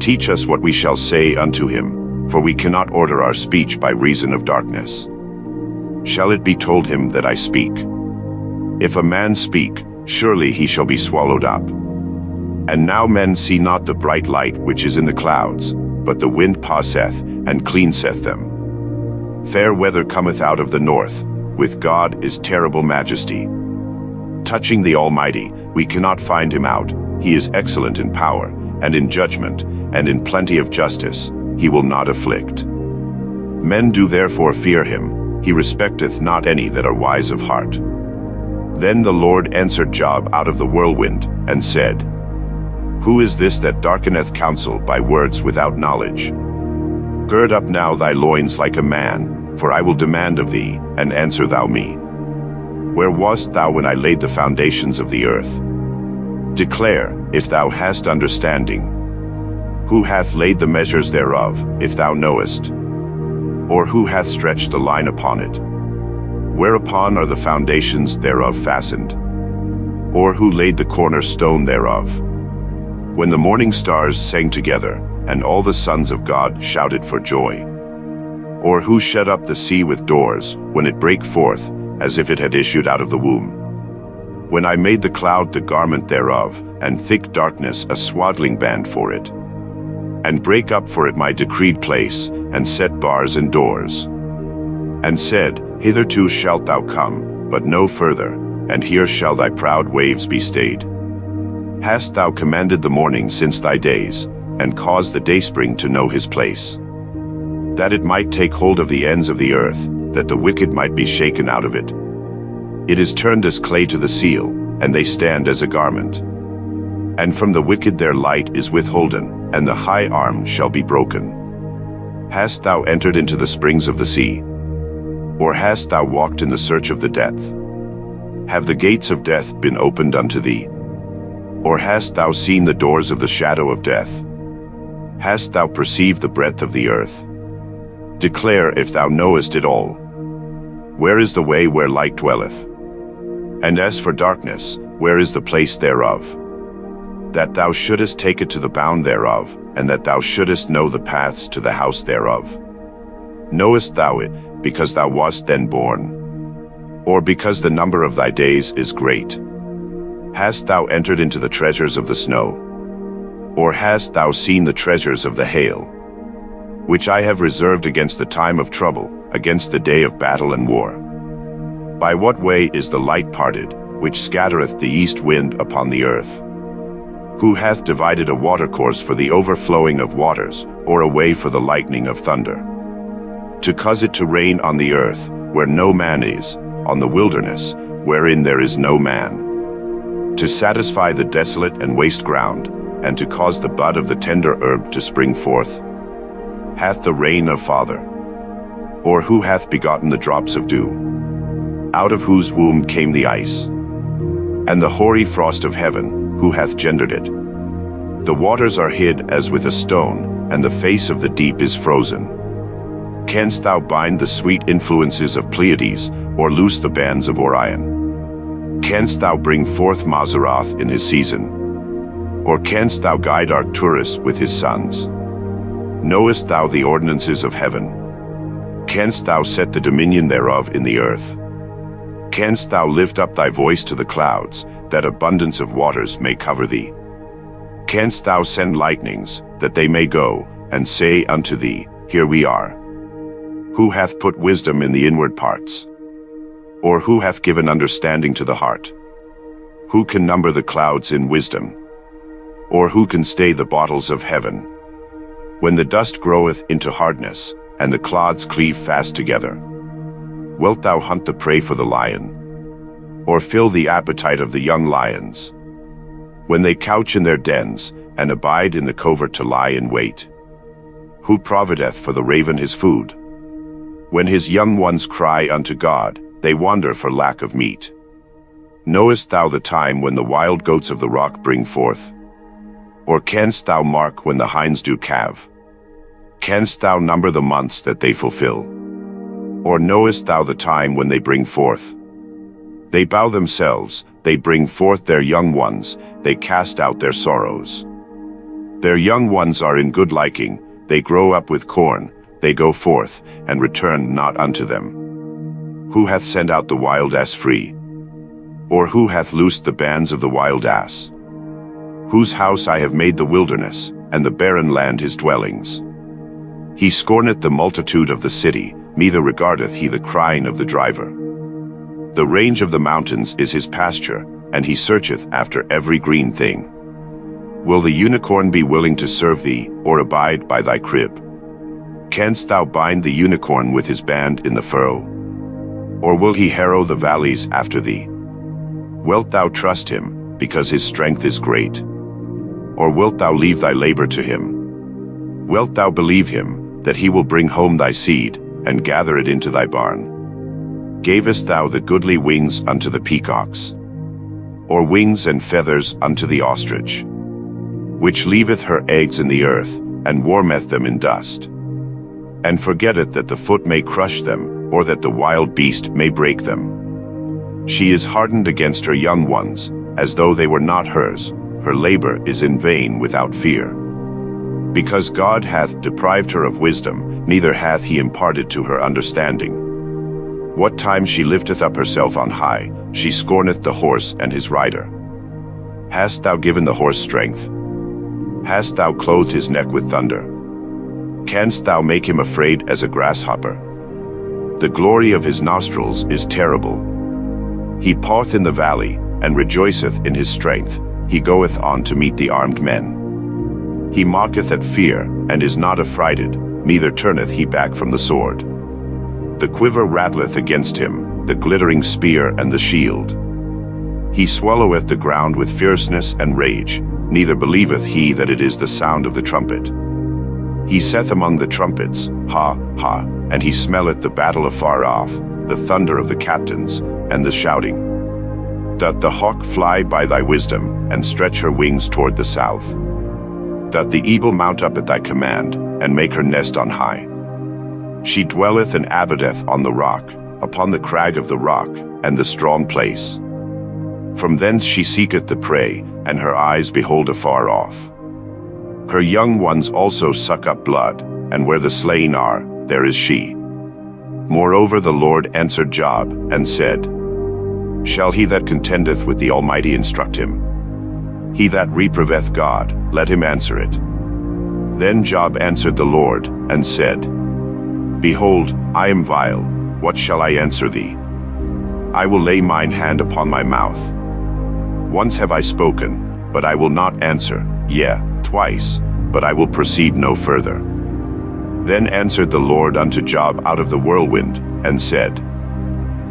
Teach us what we shall say unto him, for we cannot order our speech by reason of darkness. Shall it be told him that I speak? If a man speak, surely he shall be swallowed up. And now men see not the bright light which is in the clouds, but the wind passeth, and cleanseth them. Fair weather cometh out of the north, with God is terrible majesty. Touching the Almighty, we cannot find him out, he is excellent in power, and in judgment, and in plenty of justice, he will not afflict. Men do therefore fear him, he respecteth not any that are wise of heart. Then the Lord answered Job out of the whirlwind, and said, Who is this that darkeneth counsel by words without knowledge? Gird up now thy loins like a man, for I will demand of thee, and answer thou me. Where wast thou when I laid the foundations of the earth? Declare, if thou hast understanding. Who hath laid the measures thereof, if thou knowest? Or who hath stretched the line upon it? Whereupon are the foundations thereof fastened? Or who laid the cornerstone thereof? When the morning stars sang together, and all the sons of God shouted for joy? Or who shut up the sea with doors, when it brake forth, as if it had issued out of the womb? When I made the cloud the garment thereof, and thick darkness a swaddling band for it, and brake up for it my decreed place, and set bars and doors, and said, Hitherto shalt thou come, but no further, and here shall thy proud waves be stayed. Hast thou commanded the morning since thy days, and caused the dayspring to know his place? That it might take hold of the ends of the earth, that the wicked might be shaken out of it. It is turned as clay to the seal, and they stand as a garment. And from the wicked their light is withholden, and the high arm shall be broken. Hast thou entered into the springs of the sea? Or hast thou walked in the search of the depth? Have the gates of death been opened unto thee? Or hast thou seen the doors of the shadow of death? Hast thou perceived the breadth of the earth? Declare if thou knowest it all. Where is the way where light dwelleth? And as for darkness, where is the place thereof? That thou shouldest take it to the bound thereof, and that thou shouldest know the paths to the house thereof. Knowest thou it, because thou wast then born? Or because the number of thy days is great? Hast thou entered into the treasures of the snow? Or hast thou seen the treasures of the hail, which I have reserved against the time of trouble, against the day of battle and war? By what way is the light parted, which scattereth the east wind upon the earth? Who hath divided a watercourse for the overflowing of waters, or a way for the lightning of thunder? To cause it to rain on the earth, where no man is, on the wilderness, wherein there is no man. To satisfy the desolate and waste ground, and to cause the bud of the tender herb to spring forth? Hath the rain a father? Or who hath begotten the drops of dew? Out of whose womb came the ice? And the hoary frost of heaven, who hath gendered it? The waters are hid as with a stone, and the face of the deep is frozen. Canst thou bind the sweet influences of Pleiades, or loose the bands of Orion? Canst thou bring forth Mazzaroth in his season? Or canst thou guide Arcturus with his sons? Knowest thou the ordinances of heaven? Canst thou set the dominion thereof in the earth? Canst thou lift up thy voice to the clouds, that abundance of waters may cover thee? Canst thou send lightnings, that they may go, and say unto thee, Here we are? Who hath put wisdom in the inward parts? Or who hath given understanding to the heart? Who can number the clouds in wisdom? Or who can stay the bottles of heaven? When the dust groweth into hardness, and the clods cleave fast together, wilt thou hunt the prey for the lion? Or fill the appetite of the young lions? When they couch in their dens, and abide in the covert to lie in wait, who provideth for the raven his food? When his young ones cry unto God, they wander for lack of meat. Knowest thou the time when the wild goats of the rock bring forth? Or canst thou mark when the hinds do calve? Canst thou number the months that they fulfill? Or knowest thou the time when they bring forth? They bow themselves, they bring forth their young ones, they cast out their sorrows. Their young ones are in good liking, they grow up with corn, they go forth, and return not unto them. Who hath sent out the wild ass free? Or who hath loosed the bands of the wild ass? Whose house I have made the wilderness, and the barren land his dwellings. He scorneth the multitude of the city, neither regardeth he the crying of the driver. The range of the mountains is his pasture, and he searcheth after every green thing. Will the unicorn be willing to serve thee, or abide by thy crib? Canst thou bind the unicorn with his band in the furrow? Or will he harrow the valleys after thee? Wilt thou trust him, because his strength is great? Or wilt thou leave thy labor to him? Wilt thou believe him, that he will bring home thy seed, and gather it into thy barn? Gavest thou the goodly wings unto the peacocks? Or wings and feathers unto the ostrich? Which leaveth her eggs in the earth, and warmeth them in dust? And forgetteth that the foot may crush them, or that the wild beast may break them. She is hardened against her young ones, as though they were not hers. Her labor is in vain without fear. Because God hath deprived her of wisdom, neither hath he imparted to her understanding. What time she lifteth up herself on high, she scorneth the horse and his rider. Hast thou given the horse strength? Hast thou clothed his neck with thunder? Canst thou make him afraid as a grasshopper? The glory of his nostrils is terrible. He paweth in the valley, and rejoiceth in his strength. He goeth on to meet the armed men. He mocketh at fear, and is not affrighted, neither turneth he back from the sword. The quiver rattleth against him, the glittering spear and the shield. He swalloweth the ground with fierceness and rage, neither believeth he that it is the sound of the trumpet. He saith among the trumpets, Ha, ha, and he smelleth the battle afar off, the thunder of the captains, and the shouting. Doth the hawk fly by thy wisdom, and stretch her wings toward the south? Doth the eagle mount up at thy command, and make her nest on high? She dwelleth and abideth on the rock, upon the crag of the rock, and the strong place. From thence she seeketh the prey, and her eyes behold afar off. Her young ones also suck up blood, and where the slain are, there is she. Moreover the Lord answered Job, and said, Shall he that contendeth with the Almighty instruct him? He that reproveth God, let him answer it. Then Job answered the Lord, and said, Behold, I am vile, what shall I answer thee? I will lay mine hand upon my mouth. Once have I spoken, but I will not answer, yea, twice, but I will proceed no further. Then answered the Lord unto Job out of the whirlwind, and said,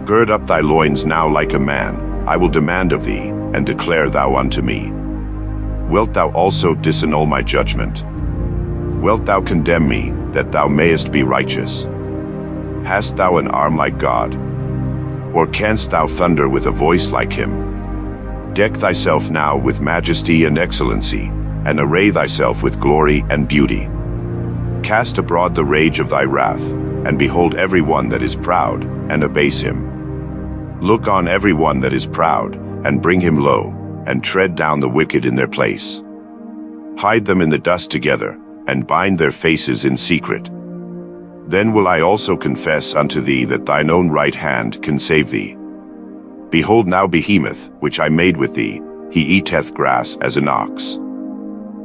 Gird up thy loins now like a man, I will demand of thee, and declare thou unto me. Wilt thou also disannul my judgment? Wilt thou condemn me, that thou mayest be righteous? Hast thou an arm like God? Or canst thou thunder with a voice like him? Deck thyself now with majesty and excellency, and array thyself with glory and beauty. Cast abroad the rage of thy wrath, and behold every one that is proud, and abase him. Look on every one that is proud, and bring him low, and tread down the wicked in their place. Hide them in the dust together, and bind their faces in secret. Then will I also confess unto thee that thine own right hand can save thee. Behold now Behemoth, which I made with thee, he eateth grass as an ox.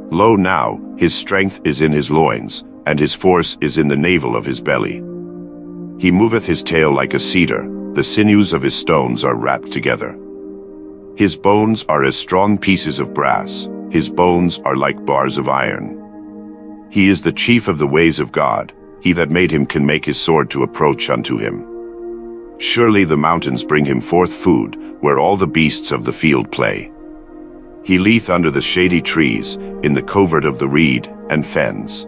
Lo now, his strength is in his loins, and his force is in the navel of his belly. He moveth his tail like a cedar, the sinews of his stones are wrapped together. His bones are as strong pieces of brass, his bones are like bars of iron. He is the chief of the ways of God, he that made him can make his sword to approach unto him. Surely the mountains bring him forth food, where all the beasts of the field play. He lieth under the shady trees, in the covert of the reed and fens.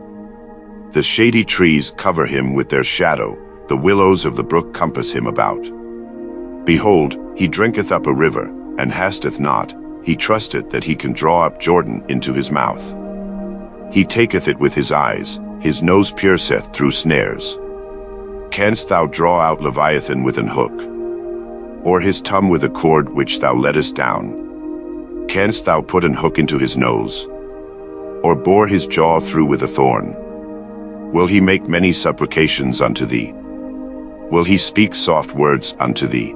The shady trees cover him with their shadow, the willows of the brook compass him about. Behold, he drinketh up a river, and hasteth not, he trusteth that he can draw up Jordan into his mouth. He taketh it with his eyes, his nose pierceth through snares. Canst thou draw out Leviathan with an hook? Or his tongue with a cord which thou lettest down? Canst thou put an hook into his nose? Or bore his jaw through with a thorn? Will he make many supplications unto thee? Will he speak soft words unto thee?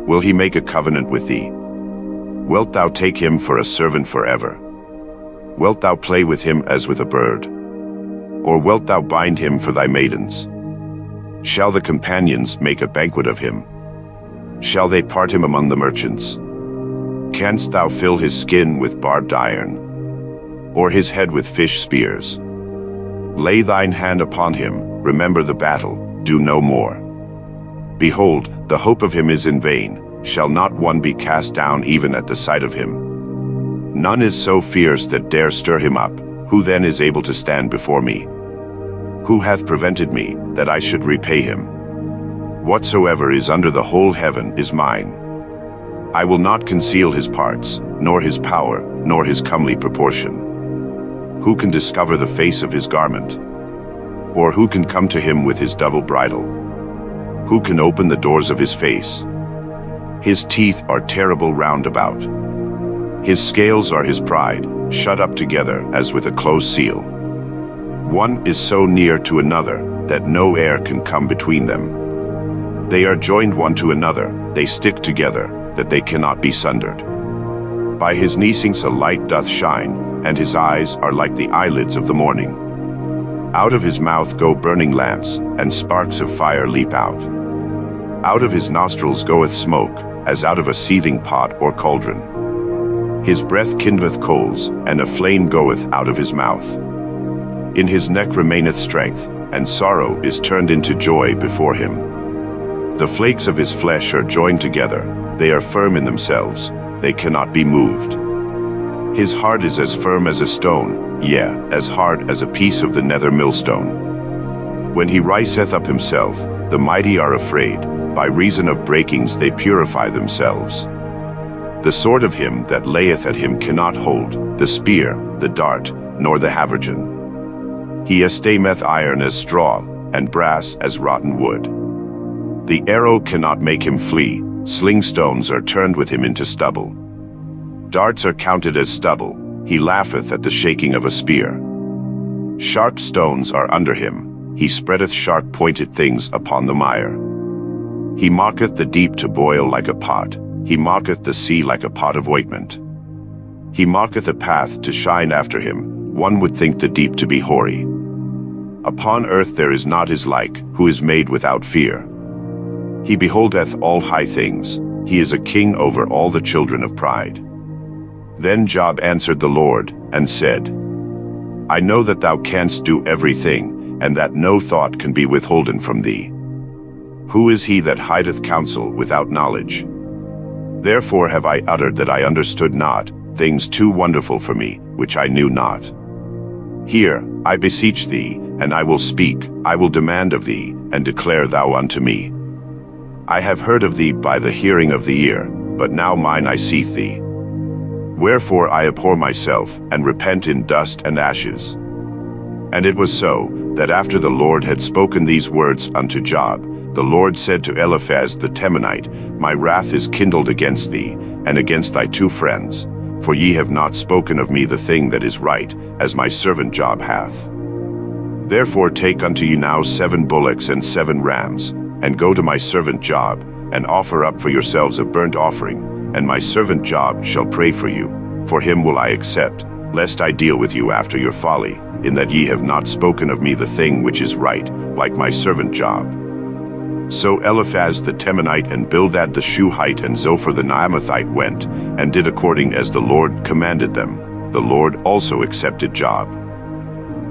Will he make a covenant with thee? Wilt thou take him for a servant forever? Wilt thou play with him as with a bird? Or wilt thou bind him for thy maidens? Shall the companions make a banquet of him? Shall they part him among the merchants? Canst thou fill his skin with barbed iron? Or his head with fish spears? Lay thine hand upon him, remember the battle, do no more. Behold, the hope of him is in vain, shall not one be cast down even at the sight of him? None is so fierce that dare stir him up, who then is able to stand before me? Who hath prevented me, that I should repay him? Whatsoever is under the whole heaven is mine. I will not conceal his parts, nor his power, nor his comely proportion. Who can discover the face of his garment? Or who can come to him with his double bridle? Who can open the doors of his face? His teeth are terrible round about. His scales are his pride, shut up together as with a close seal. One is so near to another that no air can come between them. They are joined one to another, they stick together, that they cannot be sundered. By his neesings a light doth shine, and his eyes are like the eyelids of the morning. Out of his mouth go burning lamps, and sparks of fire leap out. Out of his nostrils goeth smoke, as out of a seething pot or cauldron. His breath kindleth coals, and a flame goeth out of his mouth. In his neck remaineth strength, and sorrow is turned into joy before him. The flakes of his flesh are joined together, they are firm in themselves, they cannot be moved. His heart is as firm as a stone, yea, as hard as a piece of the nether millstone. When he riseth up himself, the mighty are afraid, by reason of breakings they purify themselves. The sword of him that layeth at him cannot hold, the spear, the dart, nor the havergeon. He estameth iron as straw, and brass as rotten wood. The arrow cannot make him flee, sling stones are turned with him into stubble. Darts are counted as stubble, he laugheth at the shaking of a spear. Sharp stones are under him, he spreadeth sharp-pointed things upon the mire. He mocketh the deep to boil like a pot, he mocketh the sea like a pot of ointment. He maketh a path to shine after him, one would think the deep to be hoary. Upon earth there is not his like, who is made without fear. He beholdeth all high things, he is a king over all the children of pride. Then Job answered the Lord, and said, I know that thou canst do everything, and that no thought can be withholden from thee. Who is he that hideth counsel without knowledge? Therefore have I uttered that I understood not, things too wonderful for me, which I knew not. Hear, I beseech thee, and I will speak, I will demand of thee, and declare thou unto me. I have heard of thee by the hearing of the ear, but now mine eye seeth thee. Wherefore I abhor myself, and repent in dust and ashes. And it was so, that after the Lord had spoken these words unto Job, the Lord said to Eliphaz the Temanite, My wrath is kindled against thee, and against thy two friends, for ye have not spoken of me the thing that is right, as my servant Job hath. Therefore take unto you now 7 bullocks and 7 rams, and go to my servant Job, and offer up for yourselves a burnt offering, and my servant Job shall pray for you. For him will I accept, lest I deal with you after your folly, in that ye have not spoken of me the thing which is right, like my servant Job. So Eliphaz the Temanite and Bildad the Shuhite and Zophar the Naamathite went, and did according as the Lord commanded them. The Lord also accepted Job.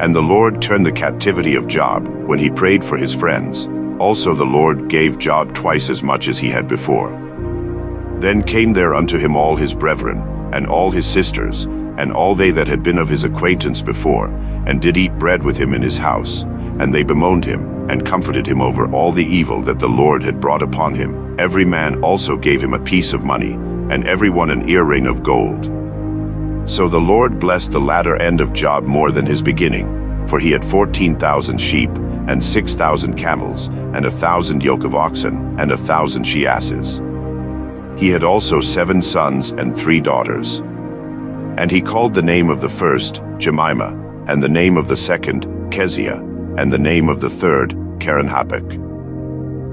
And the Lord turned the captivity of Job, when he prayed for his friends. Also the Lord gave Job twice as much as he had before. Then came there unto him all his brethren, and all his sisters, and all they that had been of his acquaintance before, and did eat bread with him in his house. And they bemoaned him, and comforted him over all the evil that the Lord had brought upon him. Every man also gave him a piece of money, and every one an earring of gold. So the Lord blessed the latter end of Job more than his beginning, for he had 14,000 sheep, and 6,000 camels, and 1,000 yoke of oxen, and 1,000 she-asses. He had also 7 sons and 3 daughters. And he called the name of the first Jemimah, and the name of the second Keziah, and the name of the third Keren-happuch.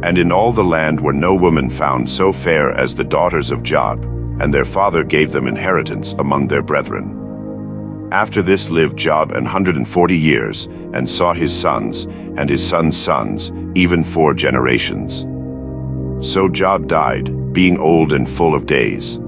And in all the land were no woman found so fair as the daughters of Job, and their father gave them inheritance among their brethren. After this lived Job 140 years, and saw his sons, and his sons' sons, even 4 generations. So Job died, being old and full of days.